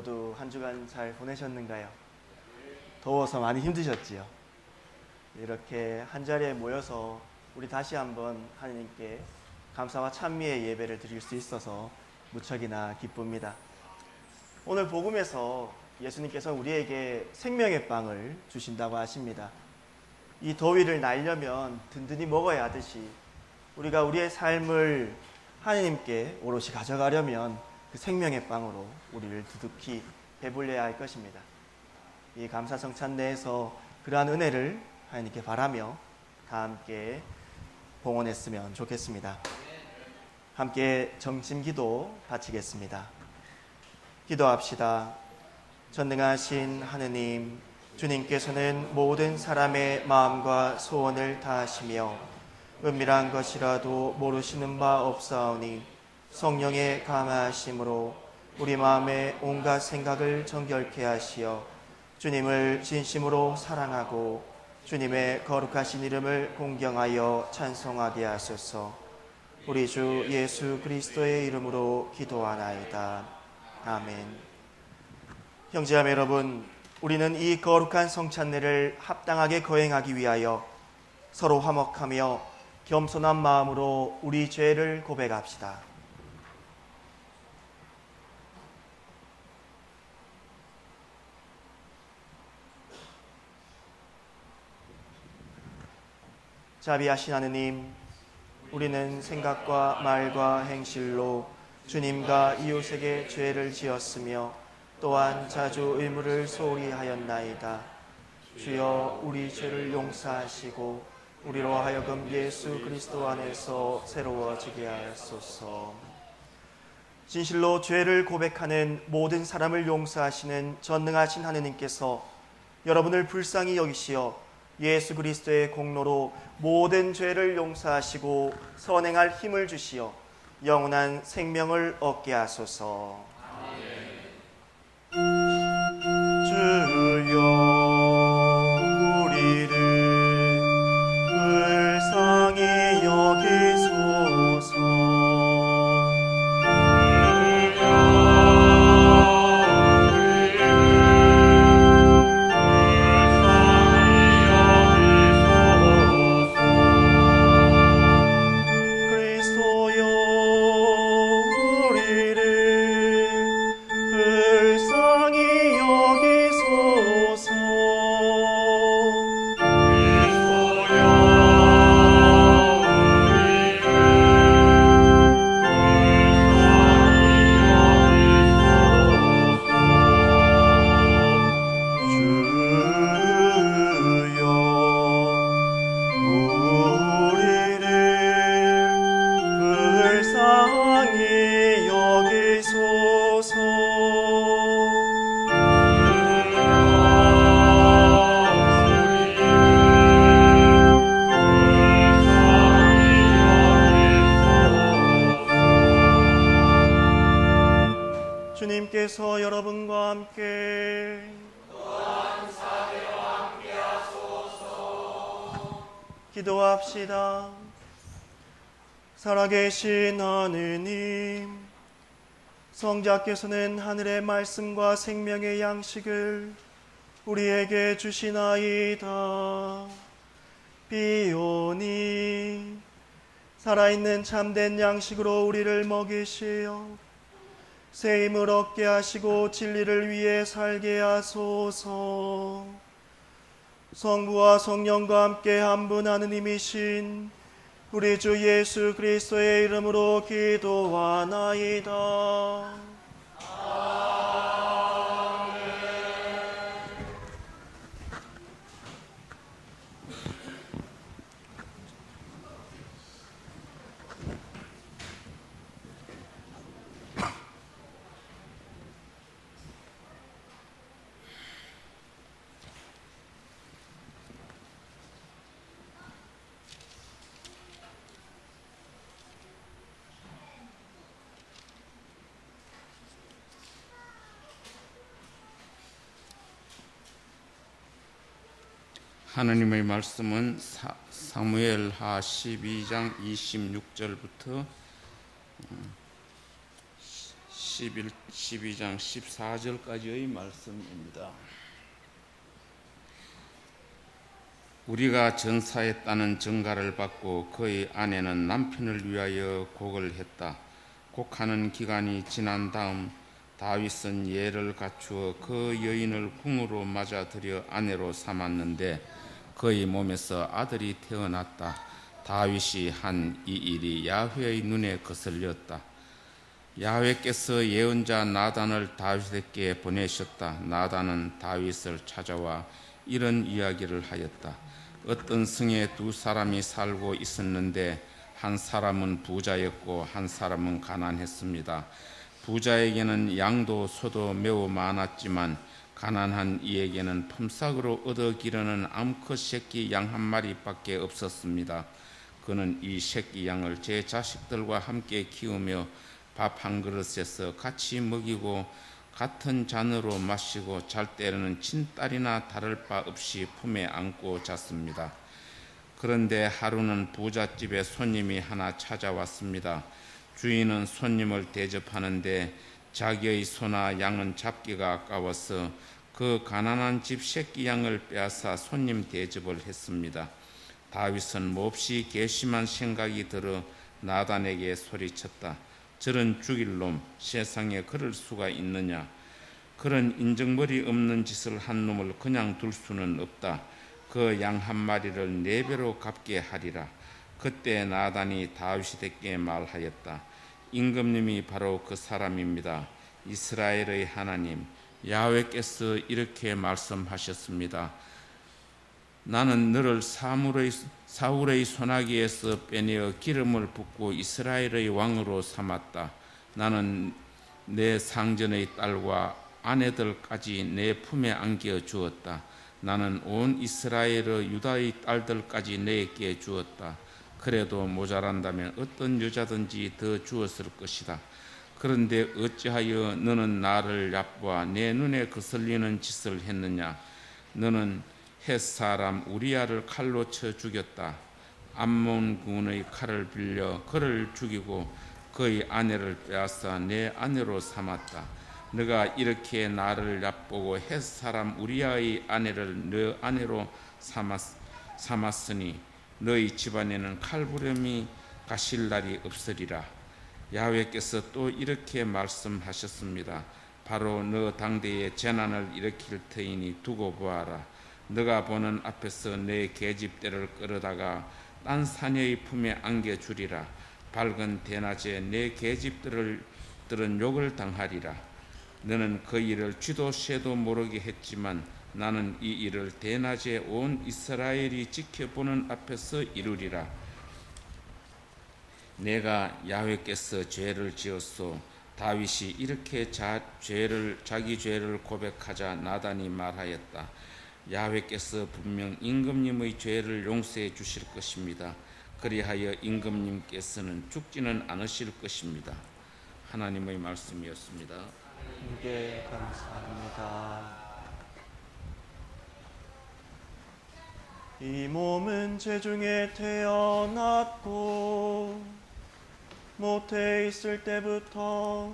모두 한 주간 잘 보내셨는가요? 더워서 많이 힘드셨지요? 이렇게 한 자리에 모여서 우리 다시 한번 하나님께 감사와 찬미의 예배를 드릴 수 있어서 무척이나 기쁩니다. 오늘 복음에서 예수님께서 우리에게 생명의 빵을 주신다고 하십니다. 이 더위를 날려면 든든히 먹어야 하듯이 우리가 우리의 삶을 하나님께 오롯이 가져가려면 그 생명의 빵으로 우리를 두둑히 배불려야 할 것입니다. 이 감사성찬 내에서 그러한 은혜를 하나님께 바라며 다 함께 봉헌했으면 좋겠습니다. 함께 정심기도 바치겠습니다. 기도합시다. 전능하신 하느님, 주님께서는 모든 사람의 마음과 소원을 다 아시며 은밀한 것이라도 모르시는 바 없사오니 성령의 감화하심으로 우리 마음의 온갖 생각을 정결케 하시어 주님을 진심으로 사랑하고 주님의 거룩하신 이름을 공경하여 찬송하게 하소서. 우리 주 예수 그리스도의 이름으로 기도하나이다. 아멘. 형제자매 여러분, 우리는 이 거룩한 성찬례를 합당하게 거행하기 위하여 서로 화목하며 겸손한 마음으로 우리 죄를 고백합시다. 자비하신 하느님, 우리는 생각과 말과 행실로 주님과 이웃에게 죄를 지었으며 또한 자주 의무를 소홀히 하였나이다. 주여, 우리 죄를 용서하시고 우리로 하여금 예수 그리스도 안에서 새로워지게 하소서. 진실로 죄를 고백하는 모든 사람을 용서하시는 전능하신 하느님께서 여러분을 불쌍히 여기시어 예수 그리스도의 공로로 모든 죄를 용서하시고 선행할 힘을 주시어 영원한 생명을 얻게 하소서. 주여, 우리를 불쌍히 여기소서. 주님께서 여러분과 함께 또한 사대와 함께 하소서. 기도합시다. 살아계신 하느님, 성자께서는 하늘의 말씀과 생명의 양식을 우리에게 주시나이다. 비오니 살아있는 참된 양식으로 우리를 먹이시어 새 힘을 얻게 하시고 진리를 위해 살게 하소서. 성부와 성령과 함께 한 분 하느님이신 우리 주 예수 그리스도의 이름으로 기도하나이다. 하나님의 말씀은 사무엘하 12장 26절부터 12장 14절까지의 말씀입니다. 우리가 전사했다는 전가를 받고 그의 아내는 남편을 위하여 곡을 했다. 곡하는 기간이 지난 다음 다윗은 예를 갖추어 그 여인을 궁으로 맞아들여 아내로 삼았는데 그의 몸에서 아들이 태어났다. 다윗이 한 이 일이 야훼의 눈에 거슬렸다. 야훼께서 예언자 나단을 다윗에게 보내셨다. 나단은 다윗을 찾아와 이런 이야기를 하였다. 어떤 성에 두 사람이 살고 있었는데 한 사람은 부자였고 한 사람은 가난했습니다. 부자에게는 양도 소도 매우 많았지만 가난한 이에게는 품삯으로 얻어 기르는 암컷 새끼 양 한 마리밖에 없었습니다. 그는 이 새끼 양을 제 자식들과 함께 키우며 밥 한 그릇에서 같이 먹이고 같은 잔으로 마시고 잘 때는 친딸이나 다를 바 없이 품에 안고 잤습니다. 그런데 하루는 부잣집에 손님이 하나 찾아왔습니다. 주인은 손님을 대접하는데 자기의 소나 양은 잡기가 아까워서 그 가난한 집 새끼 양을 빼앗아 손님 대접을 했습니다. 다윗은 몹시 괘씸한 생각이 들어 나단에게 소리쳤다. 저런 죽일 놈, 세상에 그럴 수가 있느냐? 그런 인정머리 없는 짓을 한 놈을 그냥 둘 수는 없다. 그 양 한 마리를 4배로 갚게 하리라. 그때 나단이 다윗에게 말하였다. 임금님이 바로 그 사람입니다. 이스라엘의 하나님 야훼께서 이렇게 말씀하셨습니다. 나는 너를 사울의 손아귀에서 빼내어 기름을 붓고 이스라엘의 왕으로 삼았다. 나는 내 상전의 딸과 아내들까지 내 품에 안겨 주었다. 나는 온 이스라엘의 유다의 딸들까지 내게 주었다. 그래도 모자란다면 어떤 여자든지 더 주었을 것이다. 그런데 어찌하여 너는 나를 얕보아 내 눈에 거슬리는 짓을 했느냐? 너는 헷 사람 우리야를 칼로 쳐 죽였다. 암몬 군의 칼을 빌려 그를 죽이고 그의 아내를 빼앗아 내 아내로 삼았다. 너가 이렇게 나를 얕보고 헷 사람 우리야의 아내를 너 아내로 삼았으니 너희 집안에는 칼부림이 가실 날이 없으리라. 야훼께서 또 이렇게 말씀하셨습니다. 바로 너 당대에 재난을 일으킬 터이니 두고 보아라. 너가 보는 앞에서 내 계집대를 끌어다가 딴 사내의 품에 안겨주리라. 밝은 대낮에 내 계집들은 욕을 당하리라. 너는 그 일을 쥐도 새도 모르게 했지만 나는 이 일을 대낮에 온 이스라엘이 지켜보는 앞에서 이루리라. 내가 야훼께서 죄를 지었소. 다윗이 이렇게 자기 죄를 고백하자 나단이 말하였다. 야훼께서 분명 임금님의 죄를 용서해 주실 것입니다. 그리하여 임금님께서는 죽지는 않으실 것입니다. 하나님의 말씀이었습니다. 주께 감사합니다. 이 몸은 죄중에 태어났고 모태에 있을 때부터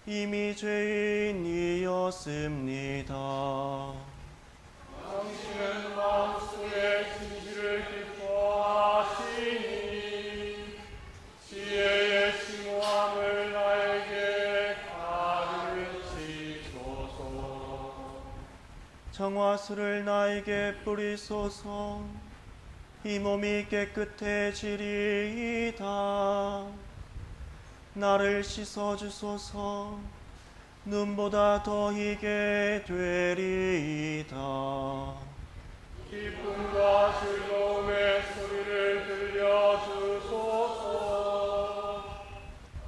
이미 죄인이었습니다. 당신은 마음속에 진실을 기뻐하시니 지혜의 심오함을 나에게 가르치소서. 정화수를 나에게 뿌리소서. 이 몸이 깨끗해지리이다. 나를 씻어주소서. 눈보다 더 희게 되리이다. 기쁨과 즐거움의 소리를 들려주소서.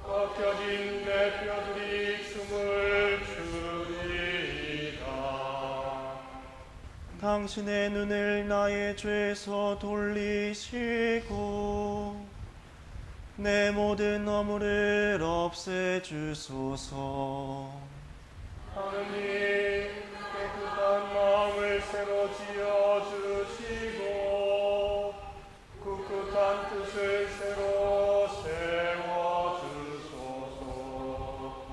꺾여진 내 뼈들이 춤을 추리이다. 당신의 눈을 나의 죄에서 돌리시고 내 모든 허물을 없애주소서. 하느님, 깨끗한 마음을 새로 지어주시고 굳굳한 뜻을 새로 세워주소서.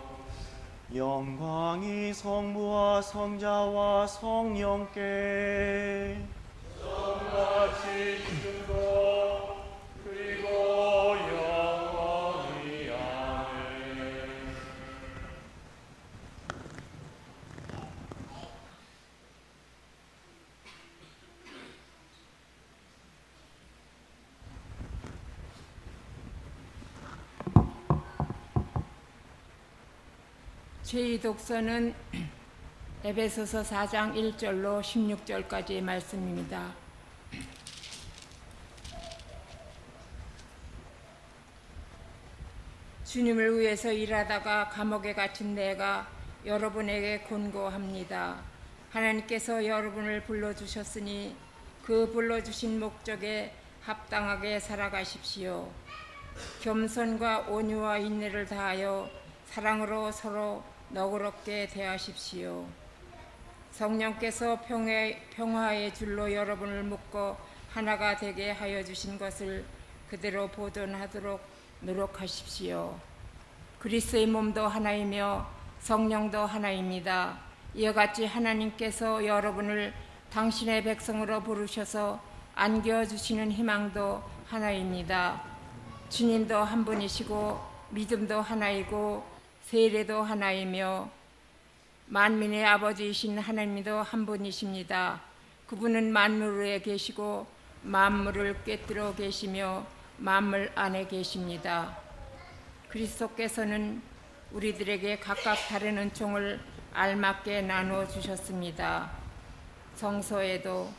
성자와 성령께 성같이 지금도 그리고 영원히 아멘. 제2 독서는 에베소서 4장 1절로 16절까지의 말씀입니다. 주님을 위해서 일하다가 감옥에 갇힌 내가 여러분에게 권고합니다. 하나님께서 여러분을 불러주셨으니 그 불러주신 목적에 합당하게 살아가십시오. 겸손과 온유와 인내를 다하여 사랑으로 서로 너그럽게 대하십시오. 성령께서 평화의 줄로 여러분을 묶어 하나가 되게 하여 주신 것을 그대로 보존하도록 노력하십시오. 그리스도의 몸도 하나이며 성령도 하나입니다. 이와 같이 하나님께서 여러분을 당신의 백성으로 부르셔서 안겨주시는 희망도 하나입니다. 주님도 한 분이시고 믿음도 하나이고 세례도 하나이며 만민의 아버지이신 하나님도 한 분이십니다. 그분은 만물 위에 계시고 만물을 꿰뚫어 계시며 만물 안에 계십니다. 그리스도께서는 우리들에게 각각 다른 은총을 알맞게 나누어 주셨습니다. 성서에도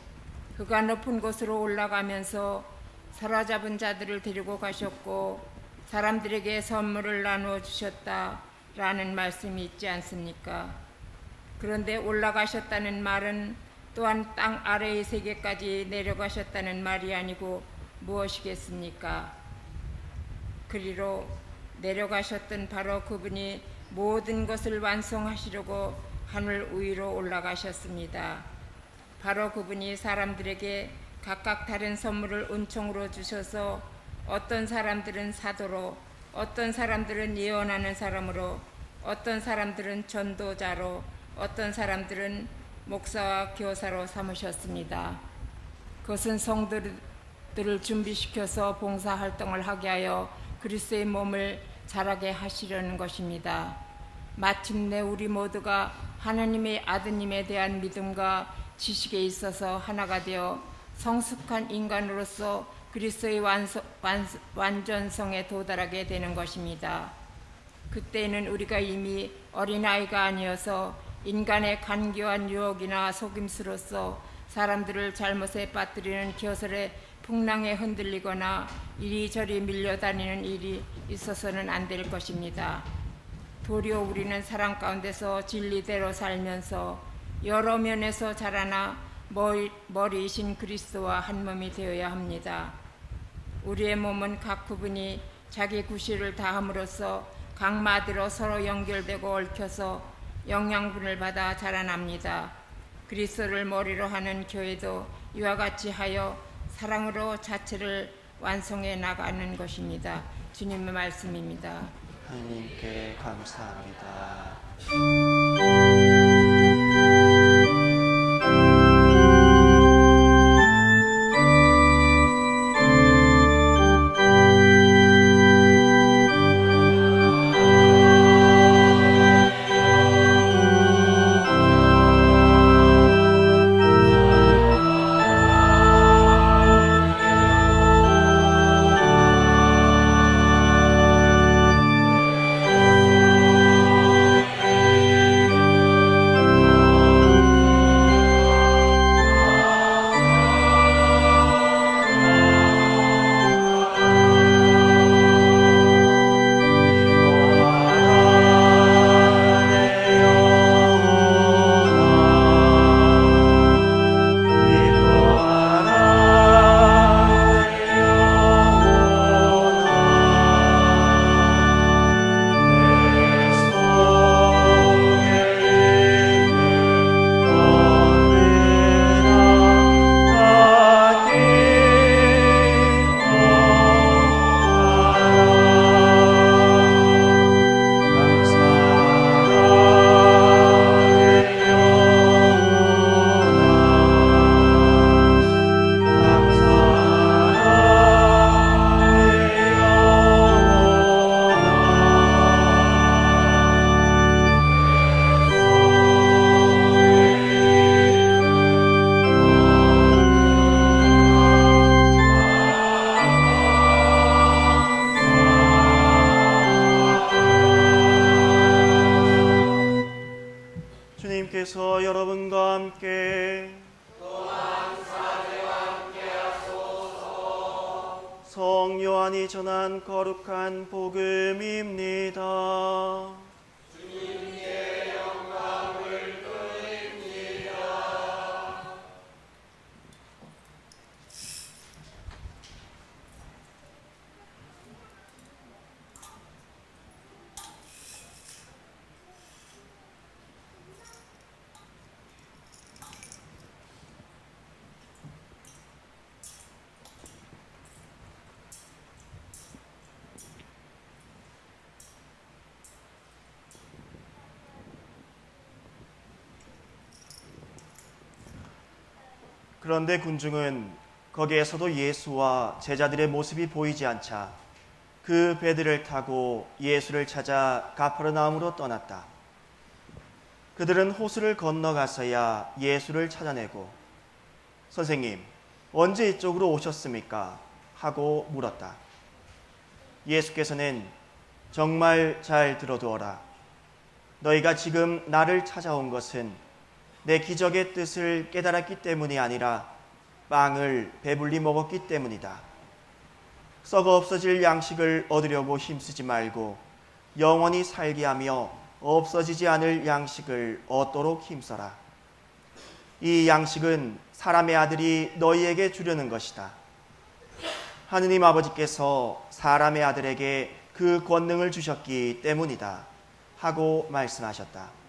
그가 높은 곳으로 올라가면서 사로잡은 자들을 데리고 가셨고 사람들에게 선물을 나누어 주셨다라는 말씀이 있지 않습니까? 그런데 올라가셨다는 말은 또한 땅 아래의 세계까지 내려가셨다는 말이 아니고 무엇이겠습니까? 그리로 내려가셨던 바로 그분이 모든 것을 완성하시려고 하늘 위로 올라가셨습니다. 바로 그분이 사람들에게 각각 다른 선물을 은총으로 주셔서 어떤 사람들은 사도로, 어떤 사람들은 예언하는 사람으로, 어떤 사람들은 전도자로, 어떤 사람들은 목사와 교사로 삼으셨습니다. 그것은 성도들을 준비시켜서 봉사활동을 하게 하여 그리스도의 몸을 자라게 하시려는 것입니다. 마침내 우리 모두가 하나님의 아드님에 대한 믿음과 지식에 있어서 하나가 되어 성숙한 인간으로서 그리스도의 완전성에 도달하게 되는 것입니다. 그때는 우리가 이미 어린아이가 아니어서 인간의 간교한 유혹이나 속임수로서 사람들을 잘못에 빠뜨리는 교설의 풍랑에 흔들리거나 이리저리 밀려다니는 일이 있어서는 안 될 것입니다. 도리어 우리는 사랑 가운데서 진리대로 살면서 여러 면에서 자라나 머리이신 그리스도와 한 몸이 되어야 합니다. 우리의 몸은 각 부분이 자기 구실을 다함으로써 각마디로 서로 연결되고 얽혀서 영양분을 받아 자라납니다. 그리스도를 머리로 하는 교회도 이와 같이 하여 사랑으로 자체를 완성해 나가는 것입니다. 주님의 말씀입니다. 하나님께 감사합니다. 주께서 여러분과 함께 성 요한이 전한 거룩한 복음입니다. 주님께 영광을 돌립니다. 그런데 군중은 거기에서도 예수와 제자들의 모습이 보이지 않자 그 배들을 타고 예수를 찾아 가퍼르나움으로 떠났다. 그들은 호수를 건너가서야 예수를 찾아내고 선생님, 언제 이쪽으로 오셨습니까? 하고 물었다. 예수께서는 정말 잘 들어두어라. 너희가 지금 나를 찾아온 것은 내 기적의 뜻을 깨달았기 때문이 아니라 빵을 배불리 먹었기 때문이다. 썩어 없어질 양식을 얻으려고 힘쓰지 말고 영원히 살게 하며 없어지지 않을 양식을 얻도록 힘써라. 이 양식은 사람의 아들이 너희에게 주려는 것이다. 하느님 아버지께서 사람의 아들에게 그 권능을 주셨기 때문이다. 하고 말씀하셨다.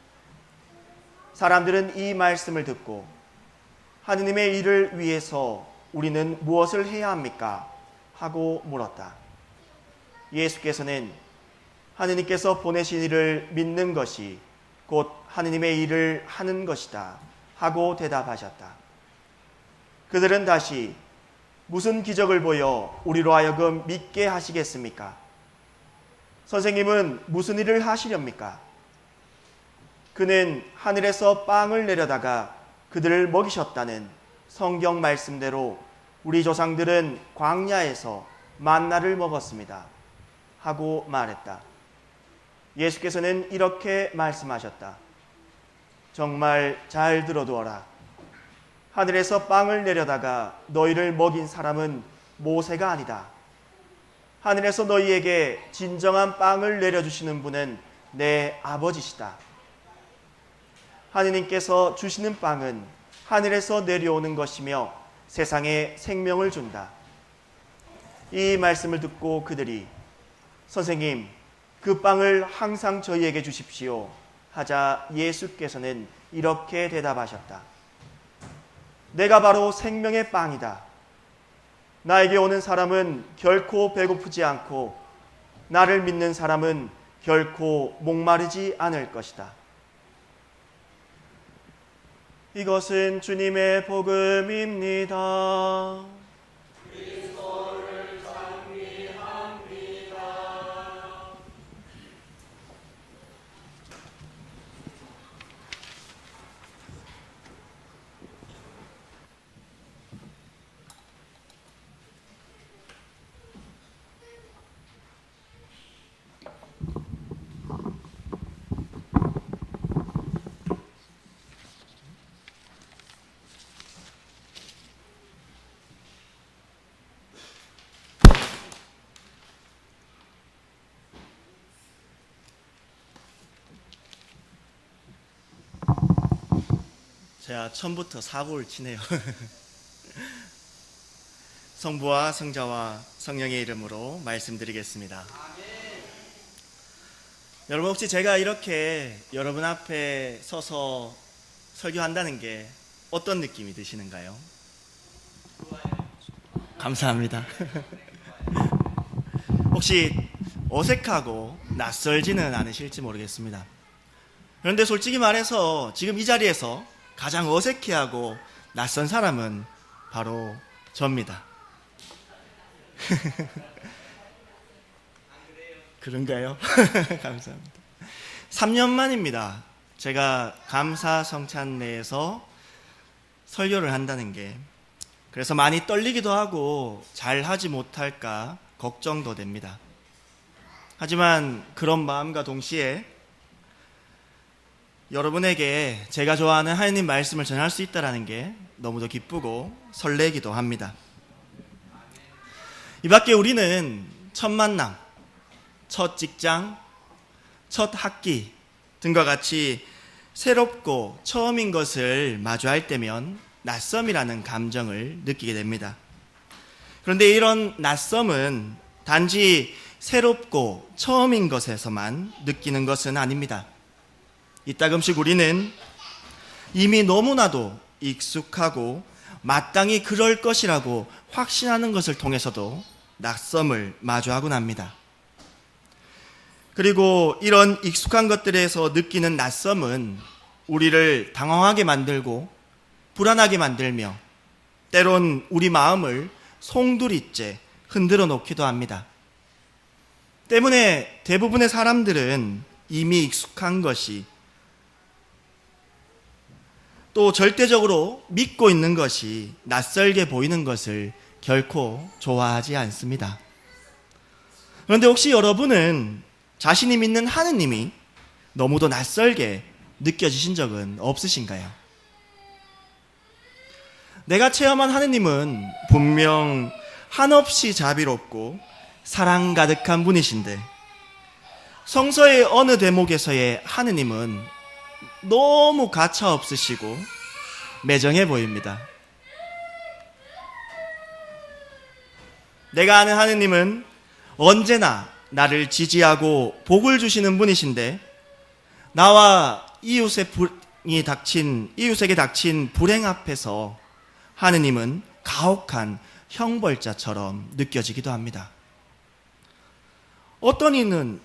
사람들은 이 말씀을 듣고 하느님의 일을 위해서 우리는 무엇을 해야 합니까? 하고 물었다. 예수께서는 하느님께서 보내신 이를 믿는 것이 곧 하느님의 일을 하는 것이다. 하고 대답하셨다. 그들은 다시 무슨 기적을 보여 우리로 하여금 믿게 하시겠습니까? 선생님은 무슨 일을 하시렵니까? 그는 하늘에서 빵을 내려다가 그들을 먹이셨다는 성경 말씀대로 우리 조상들은 광야에서 만나를 먹었습니다. 하고 말했다. 예수께서는 이렇게 말씀하셨다. 정말 잘 들어두어라. 하늘에서 빵을 내려다가 너희를 먹인 사람은 모세가 아니다. 하늘에서 너희에게 진정한 빵을 내려주시는 분은 내 아버지시다. 하느님께서 주시는 빵은 하늘에서 내려오는 것이며 세상에 생명을 준다. 이 말씀을 듣고 그들이 선생님, 그 빵을 항상 저희에게 주십시오 하자 예수께서는 이렇게 대답하셨다. 내가 바로 생명의 빵이다. 나에게 오는 사람은 결코 배고프지 않고 나를 믿는 사람은 결코 목마르지 않을 것이다. 이것은 주님의 복음입니다. 그리스도를 찬미합니다. 제가 처음부터 사고를 치네요. 성부와 성자와 성령의 이름으로 말씀드리겠습니다. 여러분, 혹시 제가 이렇게 여러분 앞에 서서 설교한다는 게 어떤 느낌이 드시는가요? 감사합니다. 혹시 어색하고 낯설지는 않으실지 모르겠습니다. 그런데 솔직히 말해서 지금 이 자리에서 가장 어색해하고 낯선 사람은 바로 저입니다. 그런가요? 감사합니다. 3년 만입니다. 제가 감사 성찬내에서 설교를 한다는 게. 그래서 많이 떨리기도 하고 잘 하지 못할까 걱정도 됩니다. 하지만 그런 마음과 동시에 여러분에게 제가 좋아하는 하느님 말씀을 전할 수 있다는 게 너무도 기쁘고 설레기도 합니다. 이 밖에 우리는 첫 만남, 첫 직장, 첫 학기 등과 같이 새롭고 처음인 것을 마주할 때면 낯섦이라는 감정을 느끼게 됩니다. 그런데 이런 낯섦은 단지 새롭고 처음인 것에서만 느끼는 것은 아닙니다. 이따금씩 우리는 이미 너무나도 익숙하고 마땅히 그럴 것이라고 확신하는 것을 통해서도 낯섦을 마주하곤 합니다. 그리고 이런 익숙한 것들에서 느끼는 낯섦은 우리를 당황하게 만들고 불안하게 만들며 때론 우리 마음을 송두리째 흔들어 놓기도 합니다. 때문에 대부분의 사람들은 이미 익숙한 것이 또 절대적으로 믿고 있는 것이 낯설게 보이는 것을 결코 좋아하지 않습니다. 그런데 혹시 여러분은 자신이 믿는 하느님이 너무도 낯설게 느껴지신 적은 없으신가요? 내가 체험한 하느님은 분명 한없이 자비롭고 사랑 가득한 분이신데 성서의 어느 대목에서의 하느님은 너무 가차없으시고 매정해 보입니다. 내가 아는 하느님은 언제나 나를 지지하고 복을 주시는 분이신데 나와 이웃에게 닥친 불행 앞에서 하느님은 가혹한 형벌자처럼 느껴지기도 합니다. 어떤 이는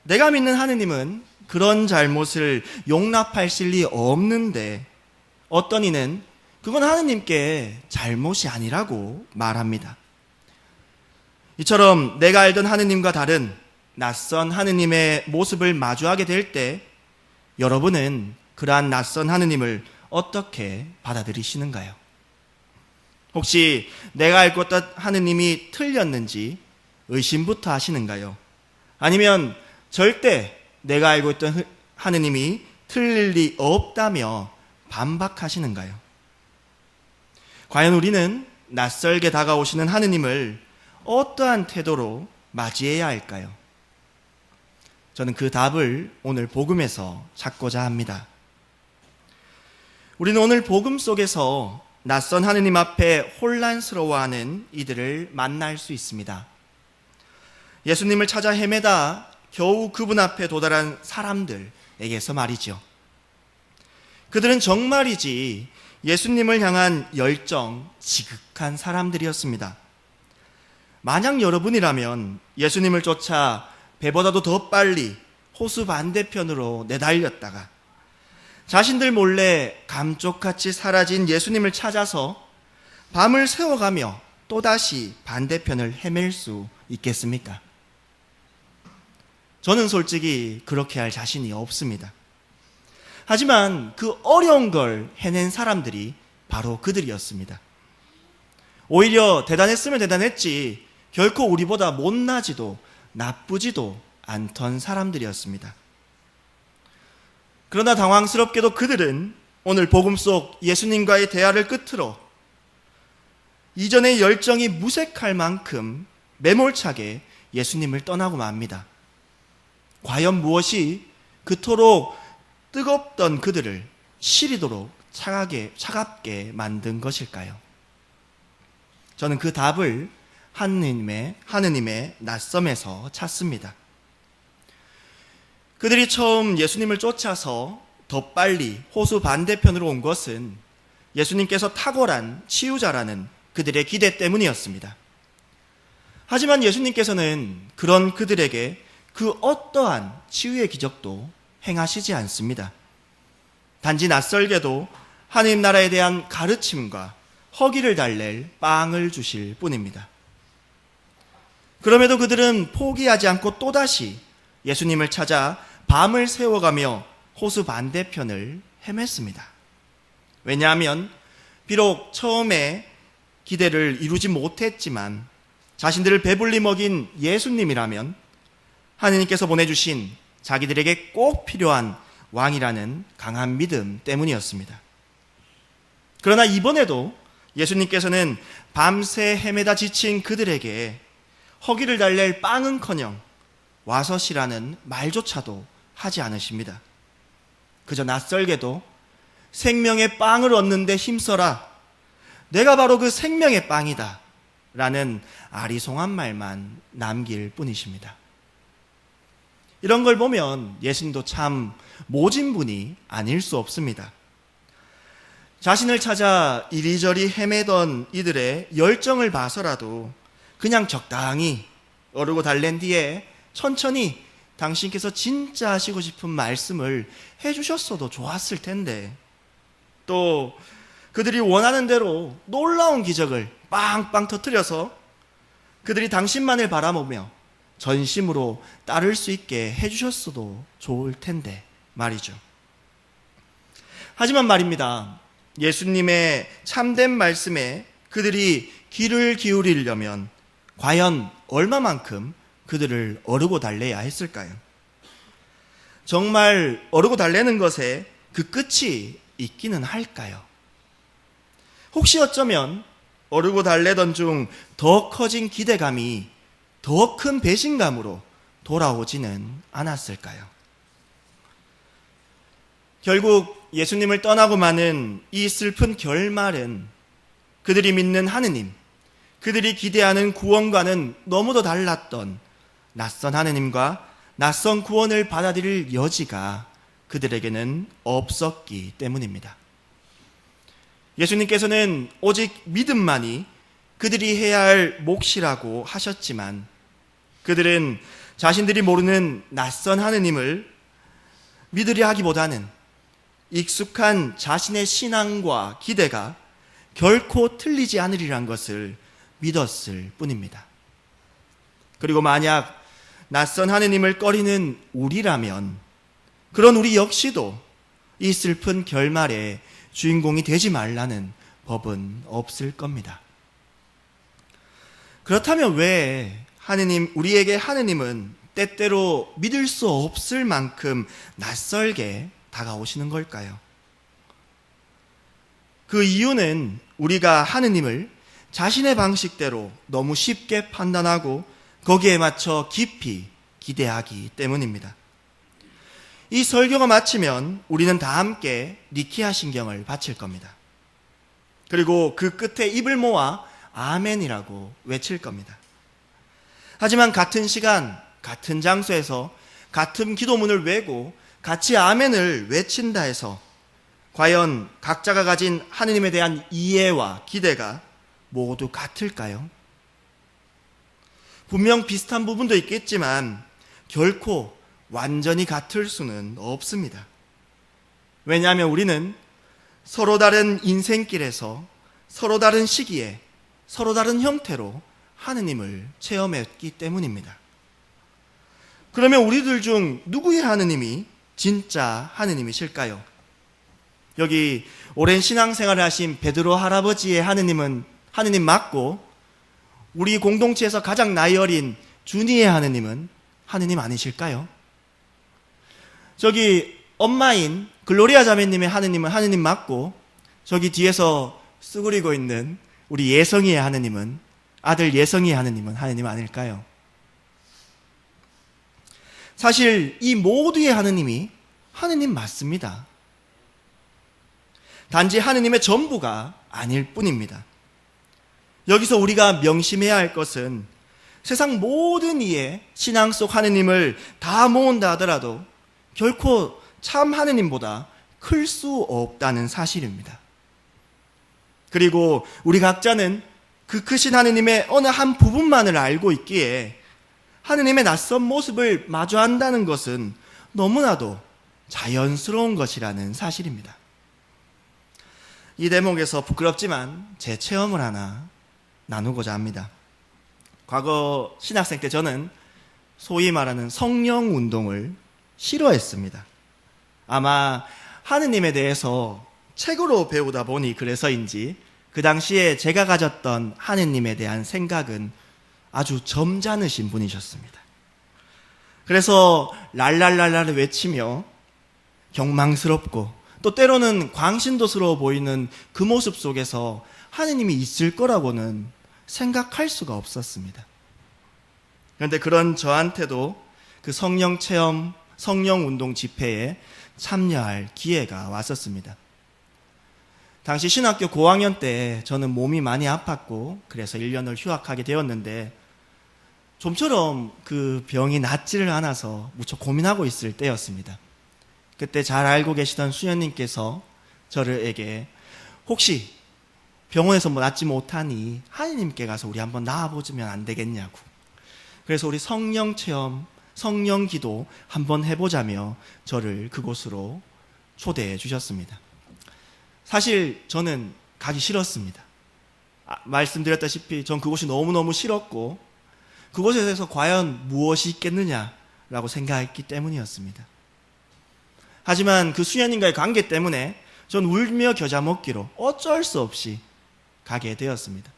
내가 믿는 하느님은 그런 잘못을 용납하실 리 없는데 어떤 이는 그건 하느님께 잘못이 아니라고 말합니다. 이처럼 내가 알던 하느님과 다른 낯선 하느님의 모습을 마주하게 될 때 여러분은 그러한 낯선 하느님을 어떻게 받아들이시는가요? 혹시 내가 알고 있던 하느님이 틀렸는지 의심부터 하시는가요? 아니면 절대 내가 알고 있던 하느님이 틀릴 리 없다며 반박하시는가요? 과연 우리는 낯설게 다가오시는 하느님을 어떠한 태도로 맞이해야 할까요? 저는 그 답을 오늘 복음에서 찾고자 합니다. 우리는 오늘 복음 속에서 낯선 하느님 앞에 혼란스러워하는 이들을 만날 수 있습니다. 예수님을 찾아 헤매다 겨우 그분 앞에 도달한 사람들에게서 말이죠. 그들은 정말이지 예수님을 향한 열정, 지극한 사람들이었습니다. 만약 여러분이라면 예수님을 쫓아 배보다도 더 빨리 호수 반대편으로 내달렸다가 자신들 몰래 감쪽같이 사라진 예수님을 찾아서 밤을 새워가며 또다시 반대편을 헤맬 수 있겠습니까? 저는 솔직히 그렇게 할 자신이 없습니다. 하지만 그 어려운 걸 해낸 사람들이 바로 그들이었습니다. 오히려 대단했으면 대단했지 결코 우리보다 못나지도 나쁘지도 않던 사람들이었습니다. 그러나 당황스럽게도 그들은 오늘 복음 속 예수님과의 대화를 끝으로 이전의 열정이 무색할 만큼 매몰차게 예수님을 떠나고 맙니다. 과연 무엇이 그토록 뜨겁던 그들을 시리도록 차갑게 만든 것일까요? 저는 그 답을 하느님의 낯섦에서 찾습니다. 그들이 처음 예수님을 쫓아서 더 빨리 호수 반대편으로 온 것은 예수님께서 탁월한 치유자라는 그들의 기대 때문이었습니다. 하지만 예수님께서는 그런 그들에게 그 어떠한 치유의 기적도 행하시지 않습니다. 단지 낯설게도 하느님 나라에 대한 가르침과 허기를 달랠 빵을 주실 뿐입니다. 그럼에도 그들은 포기하지 않고 또다시 예수님을 찾아 밤을 새워가며 호수 반대편을 헤맸습니다. 왜냐하면 비록 처음에 기대를 이루지 못했지만 자신들을 배불리 먹인 예수님이라면 하느님께서 보내주신 자기들에게 꼭 필요한 왕이라는 강한 믿음 때문이었습니다. 그러나 이번에도 예수님께서는 밤새 헤매다 지친 그들에게 허기를 달랠 빵은커녕 와서시라는 말조차도 하지 않으십니다. 그저 낯설게도 생명의 빵을 얻는 데 힘써라. 내가 바로 그 생명의 빵이다. 라는 아리송한 말만 남길 뿐이십니다. 이런 걸 보면 예수님도 참 모진 분이 아닐 수 없습니다. 자신을 찾아 이리저리 헤매던 이들의 열정을 봐서라도 그냥 적당히 어르고 달랜 뒤에 천천히 당신께서 진짜 하시고 싶은 말씀을 해주셨어도 좋았을 텐데, 또 그들이 원하는 대로 놀라운 기적을 빵빵 터뜨려서 그들이 당신만을 바라보며 전심으로 따를 수 있게 해주셨어도 좋을 텐데 말이죠. 하지만 말입니다, 예수님의 참된 말씀에 그들이 귀를 기울이려면 과연 얼마만큼 그들을 어르고 달래야 했을까요? 정말 어르고 달래는 것에 그 끝이 있기는 할까요? 혹시 어쩌면 어르고 달래던 중 더 커진 기대감이 더 큰 배신감으로 돌아오지는 않았을까요? 결국 예수님을 떠나고 마는 이 슬픈 결말은 그들이 믿는 하느님, 그들이 기대하는 구원과는 너무도 달랐던 낯선 하느님과 낯선 구원을 받아들일 여지가 그들에게는 없었기 때문입니다. 예수님께서는 오직 믿음만이 그들이 해야 할 몫이라고 하셨지만 그들은 자신들이 모르는 낯선 하느님을 믿으려 하기보다는 익숙한 자신의 신앙과 기대가 결코 틀리지 않으리란 것을 믿었을 뿐입니다. 그리고 만약 낯선 하느님을 꺼리는 우리라면 그런 우리 역시도 이 슬픈 결말의 주인공이 되지 말라는 법은 없을 겁니다. 그렇다면 왜 우리에게 하느님은 때때로 믿을 수 없을 만큼 낯설게 다가오시는 걸까요? 그 이유는 우리가 하느님을 자신의 방식대로 너무 쉽게 판단하고 거기에 맞춰 깊이 기대하기 때문입니다. 이 설교가 마치면 우리는 다 함께 니키아 신경을 바칠 겁니다. 그리고 그 끝에 입을 모아 아멘이라고 외칠 겁니다. 하지만 같은 시간, 같은 장소에서 같은 기도문을 외고 같이 아멘을 외친다 해서 과연 각자가 가진 하느님에 대한 이해와 기대가 모두 같을까요? 분명 비슷한 부분도 있겠지만 결코 완전히 같을 수는 없습니다. 왜냐하면 우리는 서로 다른 인생길에서 서로 다른 시기에 서로 다른 형태로 하느님을 체험했기 때문입니다. 그러면 우리들 중 누구의 하느님이 진짜 하느님이실까요? 여기 오랜 신앙생활을 하신 베드로 할아버지의 하느님은 하느님 맞고, 우리 공동체에서 가장 나이 어린 준이의 하느님은 하느님 아니실까요? 저기 엄마인 글로리아 자매님의 하느님은 하느님 맞고, 저기 뒤에서 쓰그리고 있는 우리 예성이의 하느님은, 아들 예성이의 하느님은 하느님 아닐까요? 사실 이 모두의 하느님이 하느님 맞습니다. 단지 하느님의 전부가 아닐 뿐입니다. 여기서 우리가 명심해야 할 것은 세상 모든 이의 신앙 속 하느님을 다 모은다 하더라도 결코 참 하느님보다 클 수 없다는 사실입니다. 그리고 우리 각자는 그 크신 하느님의 어느 한 부분만을 알고 있기에 하느님의 낯선 모습을 마주한다는 것은 너무나도 자연스러운 것이라는 사실입니다. 이 대목에서 부끄럽지만 제 체험을 하나 나누고자 합니다. 과거 신학생 때 저는 소위 말하는 성령 운동을 싫어했습니다. 아마 하느님에 대해서 책으로 배우다 보니 그래서인지 그 당시에 제가 가졌던 하느님에 대한 생각은 아주 점잖으신 분이셨습니다. 그래서 랄랄랄라를 외치며 경망스럽고 또 때로는 광신도스러워 보이는 그 모습 속에서 하느님이 있을 거라고는 생각할 수가 없었습니다. 그런데 그런 저한테도 그 성령 체험, 성령 운동 집회에 참여할 기회가 왔었습니다. 당시 신학교 고학년 때 저는 몸이 많이 아팠고 그래서 1년을 휴학하게 되었는데 좀처럼 그 병이 낫지를 않아서 무척 고민하고 있을 때였습니다. 그때 잘 알고 계시던 수녀님께서 저에게 혹시 병원에서 낫지 못하니 하느님께 가서 우리 한번 나아보면 안 되겠냐고. 그래서 우리 성령 체험, 성령 기도 한번 해보자며 저를 그곳으로 초대해 주셨습니다. 사실 저는 가기 싫었습니다. 말씀드렸다시피 전 그곳이 너무너무 싫었고 그곳에 대해서 과연 무엇이 있겠느냐라고 생각했기 때문이었습니다. 하지만 그 수녀님과의 관계 때문에 전 울며 겨자 먹기로 어쩔 수 없이 가게 되었습니다.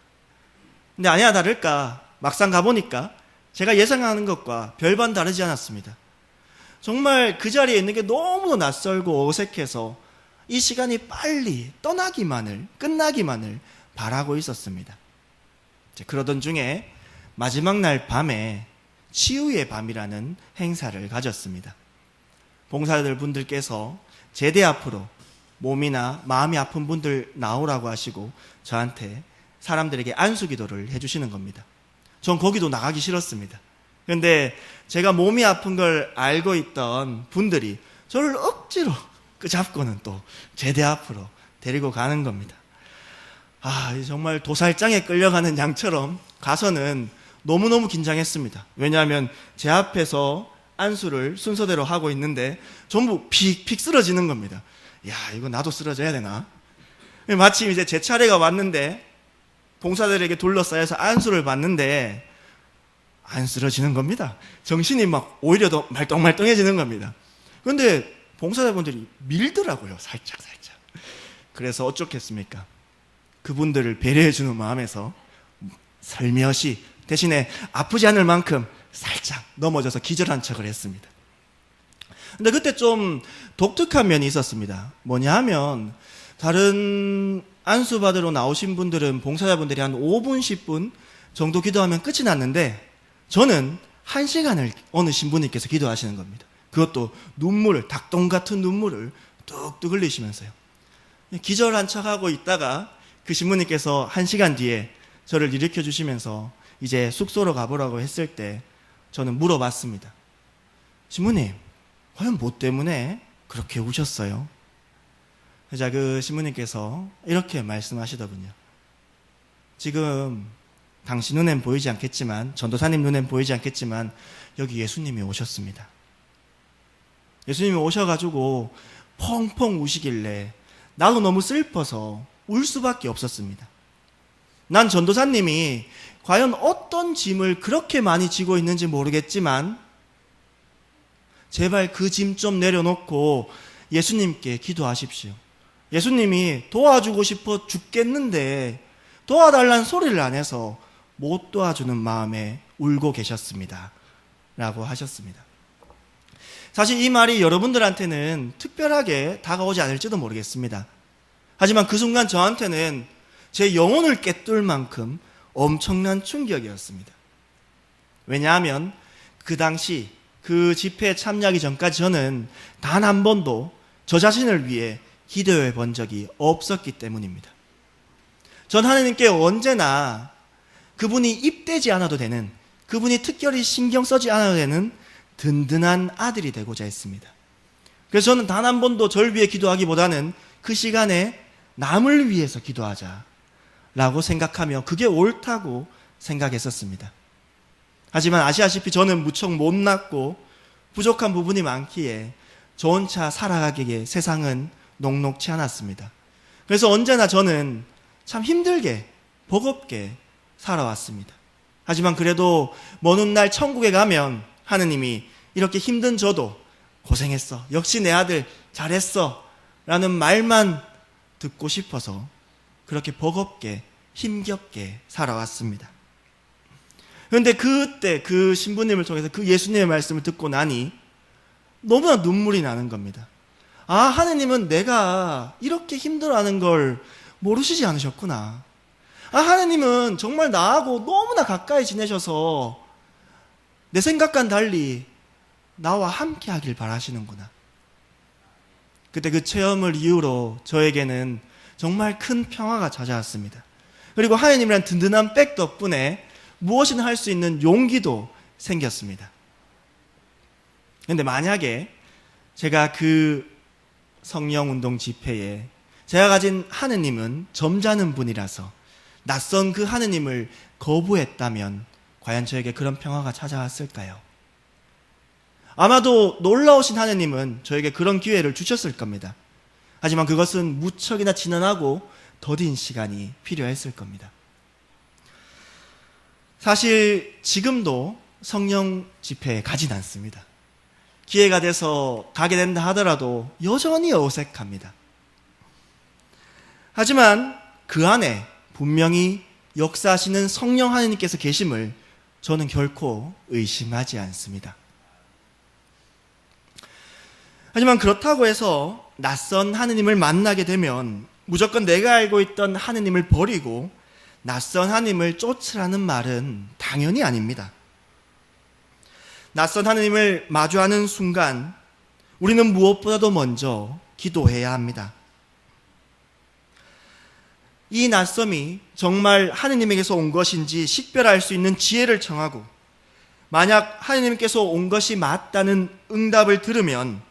근데 아니나 다를까 막상 가보니까 제가 예상하는 것과 별반 다르지 않았습니다. 정말 그 자리에 있는 게 너무도 낯설고 어색해서 이 시간이 빨리 끝나기만을 바라고 있었습니다. 그러던 중에 마지막 날 밤에 치유의 밤이라는 행사를 가졌습니다. 봉사자들 분들께서 제대 앞으로 몸이나 마음이 아픈 분들 나오라고 하시고 저한테 사람들에게 안수 기도를 해주시는 겁니다. 전 거기도 나가기 싫었습니다. 그런데 제가 몸이 아픈 걸 알고 있던 분들이 저를 억지로 잡고는 또 제대 앞으로 데리고 가는 겁니다. 정말 도살장에 끌려가는 양처럼 가서는 너무너무 긴장했습니다. 왜냐하면 제 앞에서 안수를 순서대로 하고 있는데 전부 픽픽 쓰러지는 겁니다. 이거 나도 쓰러져야 되나? 마침 이제 제 차례가 왔는데 봉사들에게 둘러싸여서 안수를 받는데 안 쓰러지는 겁니다. 정신이 막 오히려 더 말똥말똥해지는 겁니다. 그런데 봉사자분들이 밀더라고요. 살짝. 그래서 어쩌겠습니까? 그분들을 배려해주는 마음에서 살며시 대신에 아프지 않을 만큼 살짝 넘어져서 기절한 척을 했습니다. 근데 그때 좀 독특한 면이 있었습니다. 뭐냐 하면 다른 안수 받으러 나오신 분들은 봉사자분들이 한 5분, 10분 정도 기도하면 끝이 났는데 저는 1시간을 어느 신부님께서 기도하시는 겁니다. 그것도 닭똥 같은 눈물을 뚝뚝 흘리시면서요. 기절한 척하고 있다가 그 신부님께서 1시간 뒤에 저를 일으켜 주시면서 이제 숙소로 가보라고 했을 때 저는 물어봤습니다. 신부님, 과연 뭐 때문에 그렇게 우셨어요? 자, 그 신부님께서 이렇게 말씀하시더군요. 지금 당신 눈엔 보이지 않겠지만, 전도사님 눈엔 보이지 않겠지만 여기 예수님이 오셨습니다. 예수님이 오셔가지고 펑펑 우시길래 나도 너무 슬퍼서 울 수밖에 없었습니다. 난 전도사님이 과연 어떤 짐을 그렇게 많이 지고 있는지 모르겠지만 제발 그 짐 좀 내려놓고 예수님께 기도하십시오. 예수님이 도와주고 싶어 죽겠는데 도와달라는 소리를 안 해서 못 도와주는 마음에 울고 계셨습니다. 라고 하셨습니다. 사실 이 말이 여러분들한테는 특별하게 다가오지 않을지도 모르겠습니다. 하지만 그 순간 저한테는 제 영혼을 꿰뚫을 만큼 엄청난 충격이었습니다. 왜냐하면 그 당시 그 집회에 참여하기 전까지 저는 단 한 번도 저 자신을 위해 기도해 본 적이 없었기 때문입니다. 전 하나님께 언제나 그분이 입대지 않아도 되는, 그분이 특별히 신경 쓰지 않아도 되는 든든한 아들이 되고자 했습니다. 그래서 저는 단 한 번도 절 위해 기도하기보다는 그 시간에 남을 위해서 기도하자라고 생각하며 그게 옳다고 생각했었습니다. 하지만 아시다시피 저는 무척 못났고 부족한 부분이 많기에 저 혼자 살아가기에 세상은 녹록치 않았습니다. 그래서 언제나 저는 참 힘들게 버겁게 살아왔습니다. 하지만 그래도 먼 훗날 천국에 가면 하느님이 이렇게 힘든 저도 고생했어, 역시 내 아들 잘했어 라는 말만 듣고 싶어서 그렇게 버겁게 힘겹게 살아왔습니다. 그런데 그때 그 신부님을 통해서 그 예수님의 말씀을 듣고 나니 너무나 눈물이 나는 겁니다. 아, 하느님은 내가 이렇게 힘들어하는 걸 모르시지 않으셨구나. 아, 하느님은 정말 나하고 너무나 가까이 지내셔서 내 생각과는 달리 나와 함께 하길 바라시는구나. 그때 그 체험을 이후로 저에게는 정말 큰 평화가 찾아왔습니다. 그리고 하느님이란 든든한 백 덕분에 무엇이나 할 수 있는 용기도 생겼습니다. 그런데 만약에 제가 그 성령운동 집회에 제가 가진 하느님은 점잖은 분이라서 낯선 그 하느님을 거부했다면 과연 저에게 그런 평화가 찾아왔을까요? 아마도 놀라우신 하느님은 저에게 그런 기회를 주셨을 겁니다. 하지만 그것은 무척이나 지난하고 더딘 시간이 필요했을 겁니다. 사실 지금도 성령 집회에 가진 않습니다. 기회가 돼서 가게 된다 하더라도 여전히 어색합니다. 하지만 그 안에 분명히 역사하시는 성령 하느님께서 계심을 저는 결코 의심하지 않습니다. 하지만 그렇다고 해서 낯선 하느님을 만나게 되면 무조건 내가 알고 있던 하느님을 버리고 낯선 하느님을 쫓으라는 말은 당연히 아닙니다. 낯선 하느님을 마주하는 순간 우리는 무엇보다도 먼저 기도해야 합니다. 이 낯섦이 정말 하느님에게서 온 것인지 식별할 수 있는 지혜를 청하고, 만약 하느님께서 온 것이 맞다는 응답을 들으면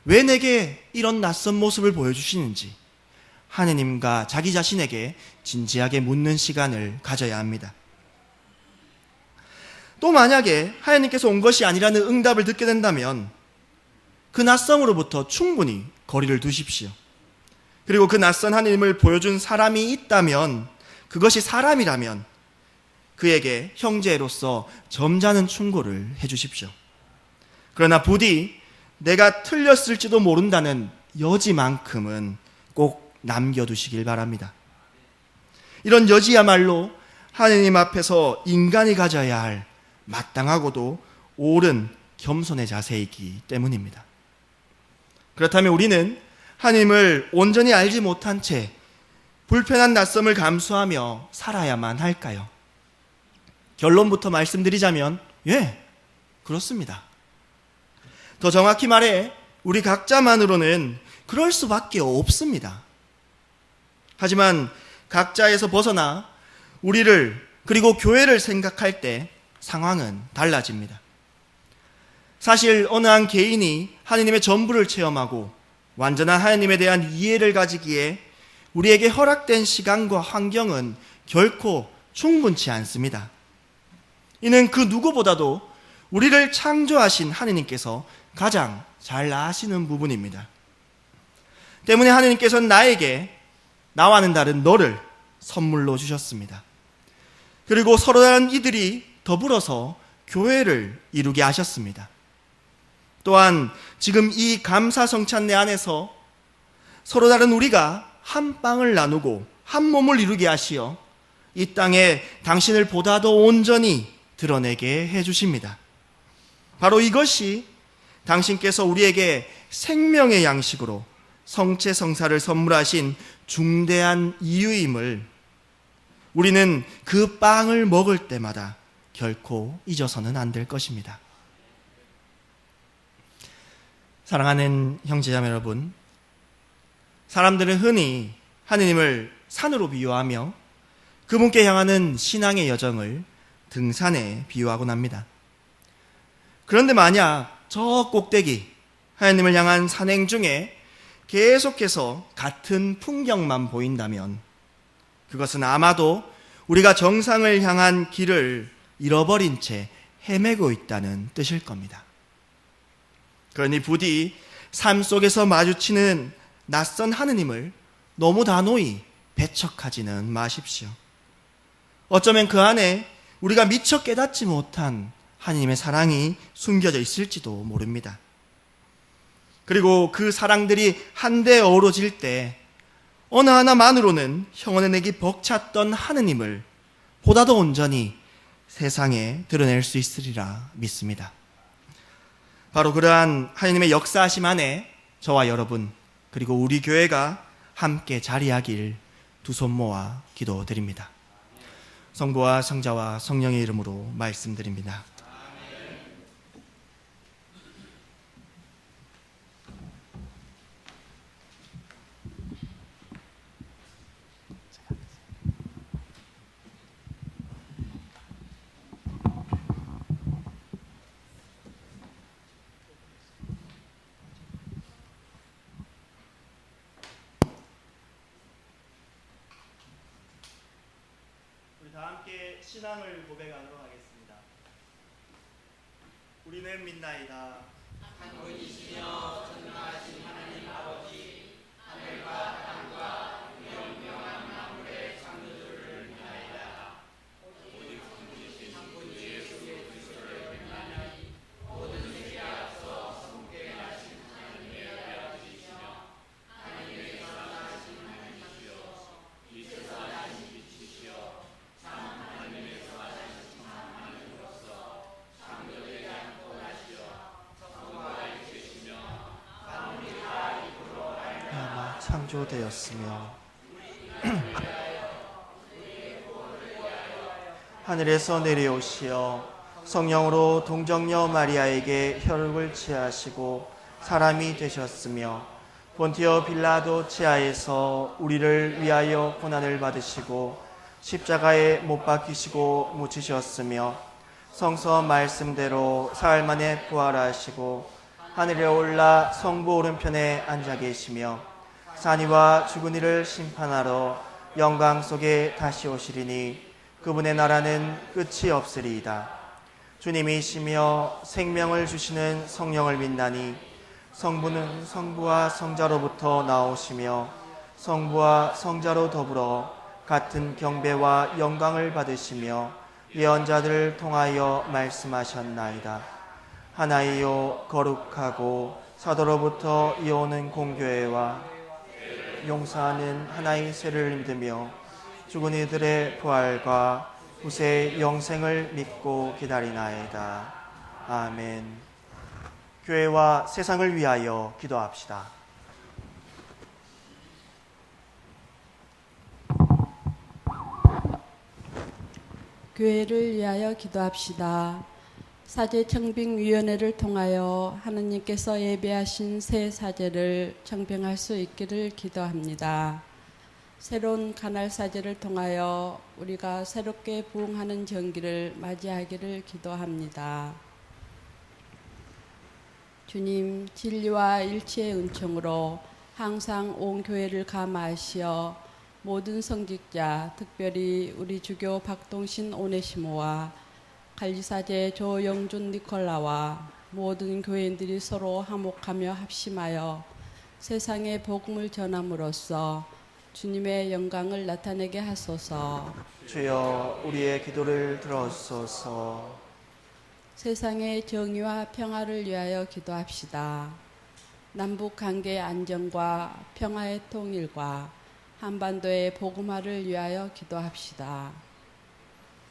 왜 내게 이런 낯선 모습을 보여주시는지 하느님과 자기 자신에게 진지하게 묻는 시간을 가져야 합니다. 또 만약에 하느님께서 온 것이 아니라는 응답을 듣게 된다면 그 낯섦으로부터 충분히 거리를 두십시오. 그리고 그 낯선 하느님을 보여준 사람이 있다면, 그것이 사람이라면 그에게 형제로서 점잖은 충고를 해주십시오. 그러나 부디 내가 틀렸을지도 모른다는 여지만큼은 꼭 남겨두시길 바랍니다. 이런 여지야말로 하느님 앞에서 인간이 가져야 할 마땅하고도 옳은 겸손의 자세이기 때문입니다. 그렇다면 우리는 하느님을 온전히 알지 못한 채 불편한 낯섦을 감수하며 살아야만 할까요? 결론부터 말씀드리자면 그렇습니다. 더 정확히 말해 우리 각자만으로는 그럴 수밖에 없습니다. 하지만 각자에서 벗어나 우리를 그리고 교회를 생각할 때 상황은 달라집니다. 사실 어느 한 개인이 하느님의 전부를 체험하고 완전한 하느님에 대한 이해를 가지기에 우리에게 허락된 시간과 환경은 결코 충분치 않습니다. 이는 그 누구보다도 우리를 창조하신 하느님께서 가장 잘 아시는 부분입니다. 때문에 하느님께서는 나에게 나와는 다른 너를 선물로 주셨습니다. 그리고 서로 다른 이들이 더불어서 교회를 이루게 하셨습니다. 또한 지금 이 감사성찬례 안에서 서로 다른 우리가 한 빵을 나누고 한 몸을 이루게 하시어 이 땅에 당신을 보다 더 온전히 드러내게 해주십니다. 바로 이것이 당신께서 우리에게 생명의 양식으로 성체성사를 선물하신 중대한 이유임을 우리는 그 빵을 먹을 때마다 결코 잊어서는 안 될 것입니다. 사랑하는 형제자매 여러분, 사람들은 흔히 하느님을 산으로 비유하며 그분께 향하는 신앙의 여정을 등산에 비유하곤 합니다. 그런데 만약 저 꼭대기 하느님을 향한 산행 중에 계속해서 같은 풍경만 보인다면 그것은 아마도 우리가 정상을 향한 길을 잃어버린 채 헤매고 있다는 뜻일 겁니다. 그러니 부디 삶 속에서 마주치는 낯선 하느님을 너무 단호히 배척하지는 마십시오. 어쩌면 그 안에 우리가 미처 깨닫지 못한 하느님의 사랑이 숨겨져 있을지도 모릅니다. 그리고 그 사랑들이 한데 어우러질 때 어느 하나만으로는 형언해내기 벅찼던 하느님을 보다 더 온전히 세상에 드러낼 수 있으리라 믿습니다. 바로 그러한 하느님의 역사하심 안에 저와 여러분 그리고 우리 교회가 함께 자리하길 두 손 모아 기도드립니다. 성부와 성자와 성령의 이름으로 말씀드립니다. 우리 다 함께 신앙을 고백하도록 하겠습니다. 우리는 믿나이다. 한 분이시며 전능하신 하나님 아버지, 하늘과 땅과 영원한 만물의 창조주를 믿나이다. 오직 한 분이신 한 분 예수 그리스도를 믿나니 모든 세계 앞서 성부에 나신 하나님의 아버지시며 하나님의 선하신 하나님이시여 이 세상의 빛이시여 참 하나님에서 하신 참 하나님으로서 창조되지 않고 나시어 성부가 있으시며 만물이 다 이으로 말미암아 창조되었으며 하늘에서 내려오시어 성령으로 동정녀 마리아에게 혈육을 취하시고 사람이 되셨으며 본티어 빌라도 치하에서 우리를 위하여 고난을 받으시고 십자가에 못 박히시고 묻히셨으며 성서 말씀대로 사흘 만에 부활하시고 하늘에 올라 성부 오른편에 앉아 계시며 산이와 죽은 이를 심판하러 영광 속에 다시 오시리니 그분의 나라는 끝이 없으리이다. 주님이시며 생명을 주시는 성령을 믿나니 성부는 성부와 성자로부터 나오시며 성부와 성자로 더불어 같은 경배와 영광을 받으시며 예언자들을 통하여 말씀하셨나이다. 하나이요 거룩하고 사도로부터 이어오는 공교회와 용서하는 하나의 세를 믿으며 죽은 이들의 부활과 후세의 영생을 믿고 기다리나이다. 아멘. 교회와 세상을 위하여 기도합시다. 교회를 위하여 기도합시다. 사제청빙위원회를 통하여 하느님께서 예배하신 새 사제를 청빙할 수 있기를 기도합니다. 새로운 가날 사제를 통하여 우리가 새롭게 부흥하는 정기를 맞이하기를 기도합니다. 주님, 진리와 일치의 은총으로 항상 온 교회를 감화하시어 모든 성직자, 특별히 우리 주교 박동신 오네시모와 관리사제 조영준 니콜라와 모든 교인들이 서로 화목하며 합심하여 세상에 복음을 전함으로써 주님의 영광을 나타내게 하소서. 주여 우리의 기도를 들어주소서. 세상의 정의와 평화를 위하여 기도합시다. 남북 관계 안정과 평화의 통일과 한반도의 복음화를 위하여 기도합시다.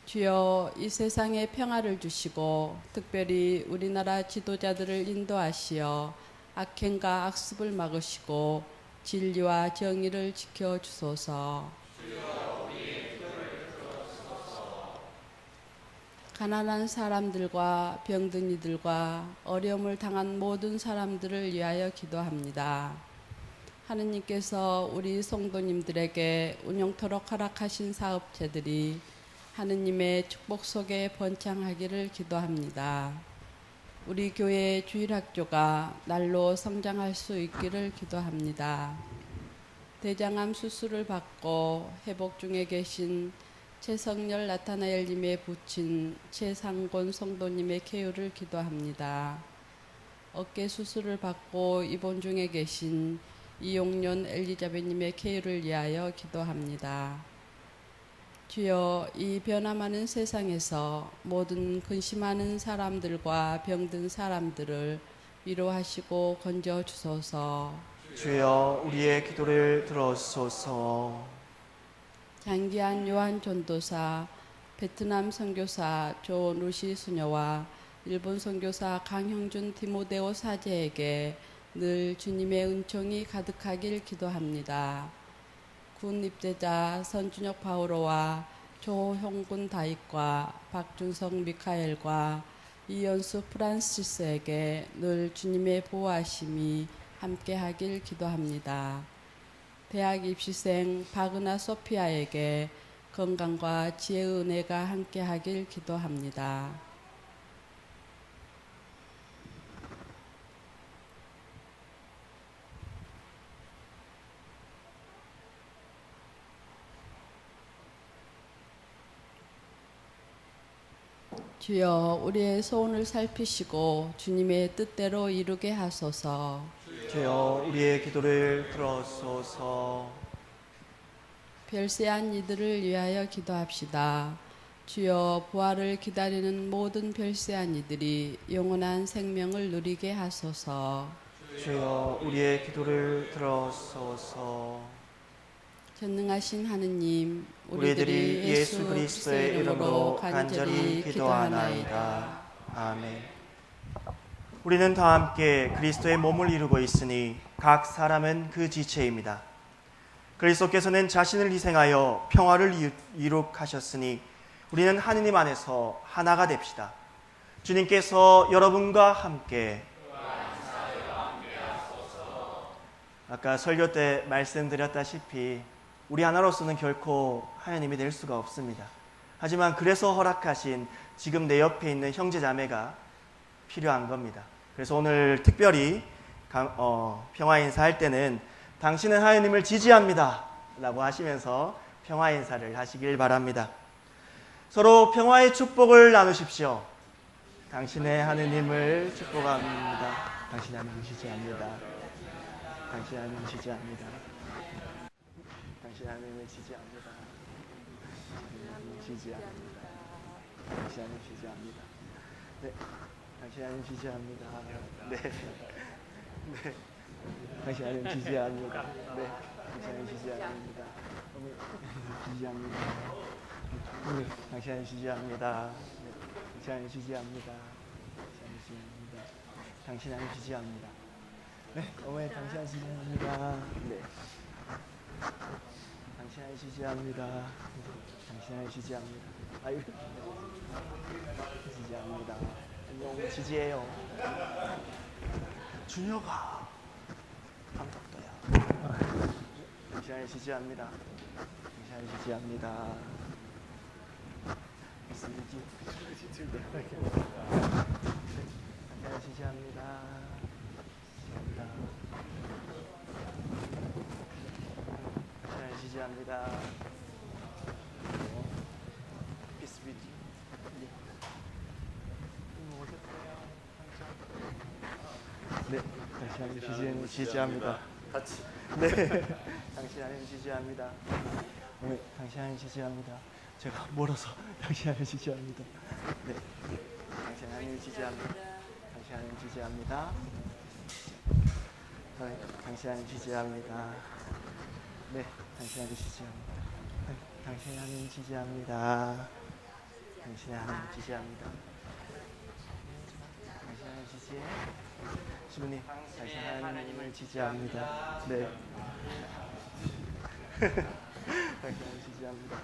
주여 이 세상에 평화를 주시고 특별히 우리나라 지도자들을 인도하시어 악행과 악습을 막으시고 진리와 정의를 지켜주소서. 가난한 사람들과 병든 이들과 어려움을 당한 모든 사람들을 위하여 기도합니다. 하느님께서 우리 성도님들에게 운영토록 허락하신 사업체들이 하느님의 축복 속에 번창하기를 기도합니다. 우리 교회 주일학교가 날로 성장할 수 있기를 기도합니다. 대장암 수술을 받고 회복 중에 계신 최성열 나타나엘님의 부친 최상곤 성도님의 쾌유를 기도합니다. 어깨 수술을 받고 입원 중에 계신 이용련 엘리자벳님의 쾌유를 위하여 기도합니다. 주여 이 변화많은 세상에서 모든 근심하는 사람들과 병든 사람들을 위로하시고 건져주소서. 주여 우리의 기도를 들어주소서. 장기한 요한 전도사, 베트남 선교사 조누시 수녀와 일본 선교사 강형준 디모데오 사제에게 늘 주님의 은총이 가득하길 기도합니다. 군 입대자 선준혁 바오로와 조형군 다익과 박준석 미카엘과 이연수 프란시스에게 늘 주님의 보호하심이 함께하길 기도합니다. 대학 입시생 박은하 소피아에게 건강과 지혜의 은혜가 함께하길 기도합니다. 주여 우리의 소원을 살피시고 주님의 뜻대로 이루게 하소서. 주여 우리의 기도를 들어소서. 별세한 이들을 위하여 기도합시다. 주여 부활을 기다리는 모든 별세한 이들이 영원한 생명을 누리게 하소서. 주여 우리의 기도를 들어소서. 전능하신 하느님, 우리들이 예수 그리스도의 이름으로 간절히 기도하나이다. 아멘. 우리는 다 함께 그리스도의 몸을 이루고 있으니 각 사람은 그 지체입니다. 그리스도께서는 자신을 희생하여 평화를 이룩하셨으니 우리는 하느님 안에서 하나가 됩시다. 주님께서 여러분과 함께 아까 설교 때 말씀드렸다시피 우리 하나로서는 결코 하나님이 될 수가 없습니다. 하지만 그래서 허락하신 지금 내 옆에 있는 형제 자매가 필요한 겁니다. 그래서 오늘 특별히 평화 인사할 때는 당신은 하나님을 지지합니다 라고 하시면서 평화 인사를 하시길 바랍니다. 서로 평화의 축복을 나누십시오. 당신의 하느님을 축복합니다. 당신 하나님을 지지합니다. 당신 하나님을 지지합니다. 당신 하나님을 지지합니다. 지지합니다. 당신 하나님 지지합니다. 네, 당신 하나님 지지합니다. 네, 네, 당신 하나님 지지합니다. 네, 당신 하나님 지지합니다. 지지합니다. 네, 당신 하나님 지지합니다. 네, 당신 하나님 지지합니다. 당신 하나님 지지합니다. 네, 어머니 당신 하나님 지지합니다. 네. 당신 하나님 지지합니다. 당신 하나님 지지합니다. 아유, 지지합니다. 너무 지지해요. 준혁아, 감독도야. 당신 하나님 지지합니다. 당신 하나님 지지합니다. 당신 하나님 지지합니다. 지지합니다. Peace with you. 네, 당신 하나님 지지합니다. 같이. 네, 당신 하나님 지지합니다. 네, 당신 하나님 지지합니다. 제가 멀어서 당신 하나님 지지합니다. 네, 당신 하나님 지지합니다. 당신 하나님 지지합니다. 네, 당신 하나님 지지합니다. 네, 당신 하나님 지지합니다. 당신 하나님 지지합니다. 당신 하나님 지지합니다. 당신 하나님 지지해. 주님, 당신 하나님을 지지합니다. 네. 당신 하나님 지지합니다.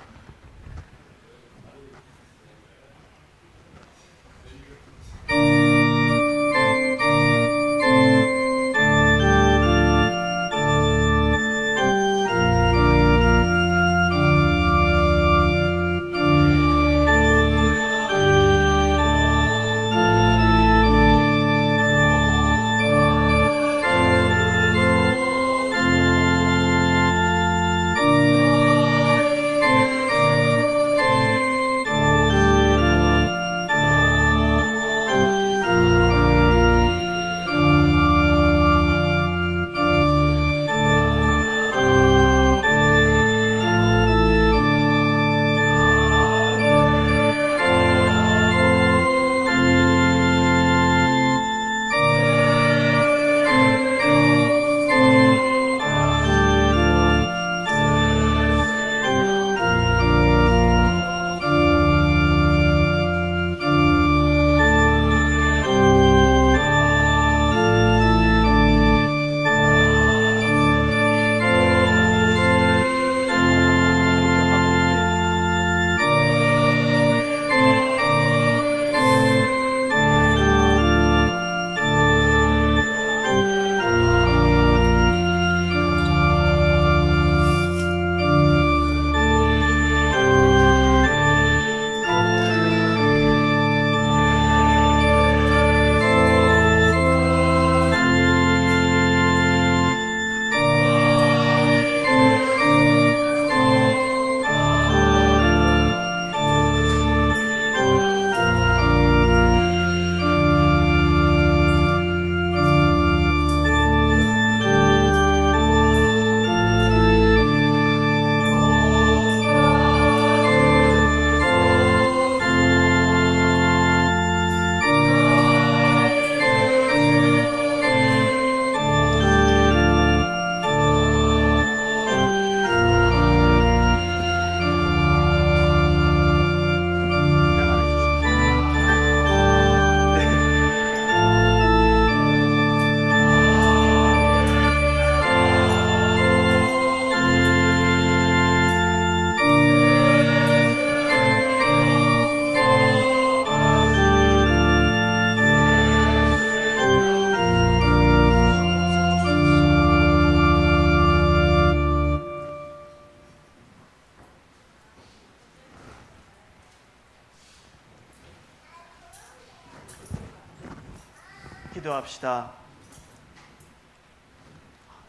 기도합시다.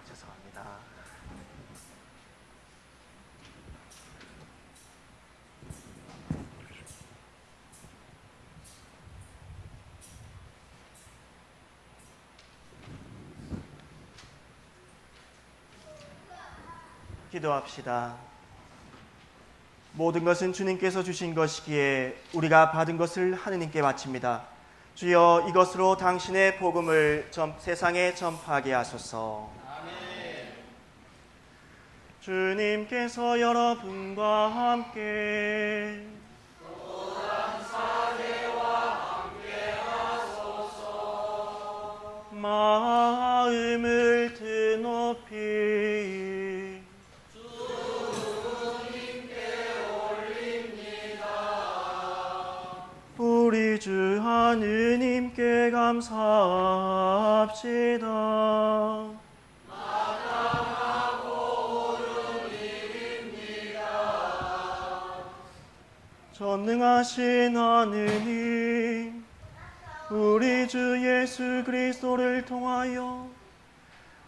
죄송합니다. 기도합시다. 모든 것은 주님께서 주신 것이기에 우리가 받은 것을 하느님께 바칩니다. 주여, 이것으로 당신의 복음을 세상에 전파하게 하소서. 아멘. 주님께서 여러분과 함께 또한 사제와 함께 하소서. 마음을 드높이 우리 주 하느님께 감사합시다. 마땅하고 옳은 일입니다. 전능하신 하느님, 우리 주 예수 그리스도를 통하여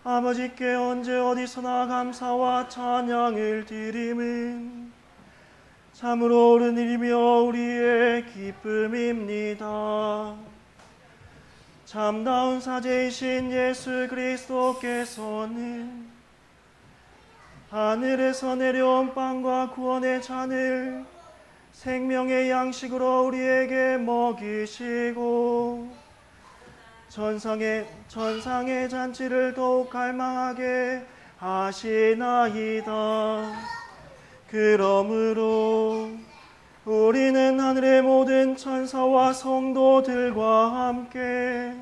아버지께 언제 어디서나 감사와 찬양을 드림은 참으로 옳은 일이며 우리의 기쁨입니다. 참다운 사제이신 예수 그리스도께서는 하늘에서 내려온 빵과 구원의 잔을 생명의 양식으로 우리에게 먹이시고 천상의 잔치를 더욱 갈망하게 하시나이다. 그러므로 우리는 하늘의 모든 천사와 성도들과 함께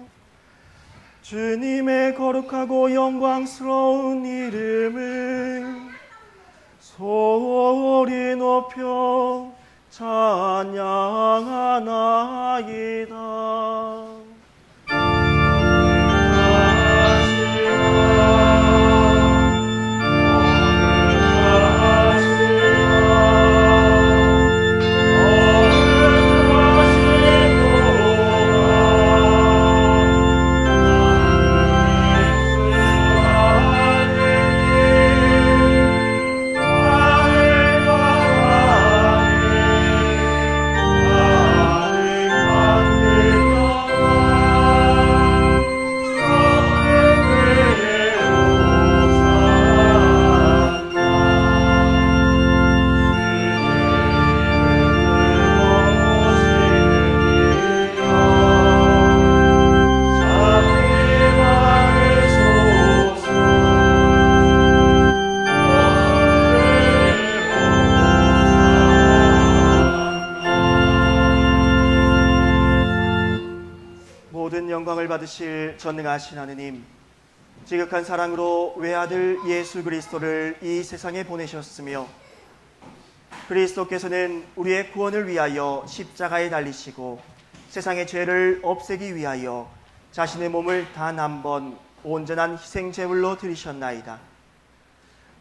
주님의 거룩하고 영광스러운 이름을 소리 높여 찬양하나이다. 받으실 전능하신 하느님, 지극한 사랑으로 외아들 예수 그리스도를 이 세상에 보내셨으며 그리스도께서는 우리의 구원을 위하여 십자가에 달리시고 세상의 죄를 없애기 위하여 자신의 몸을 단 한 번 온전한 희생 제물로 드리셨나이다.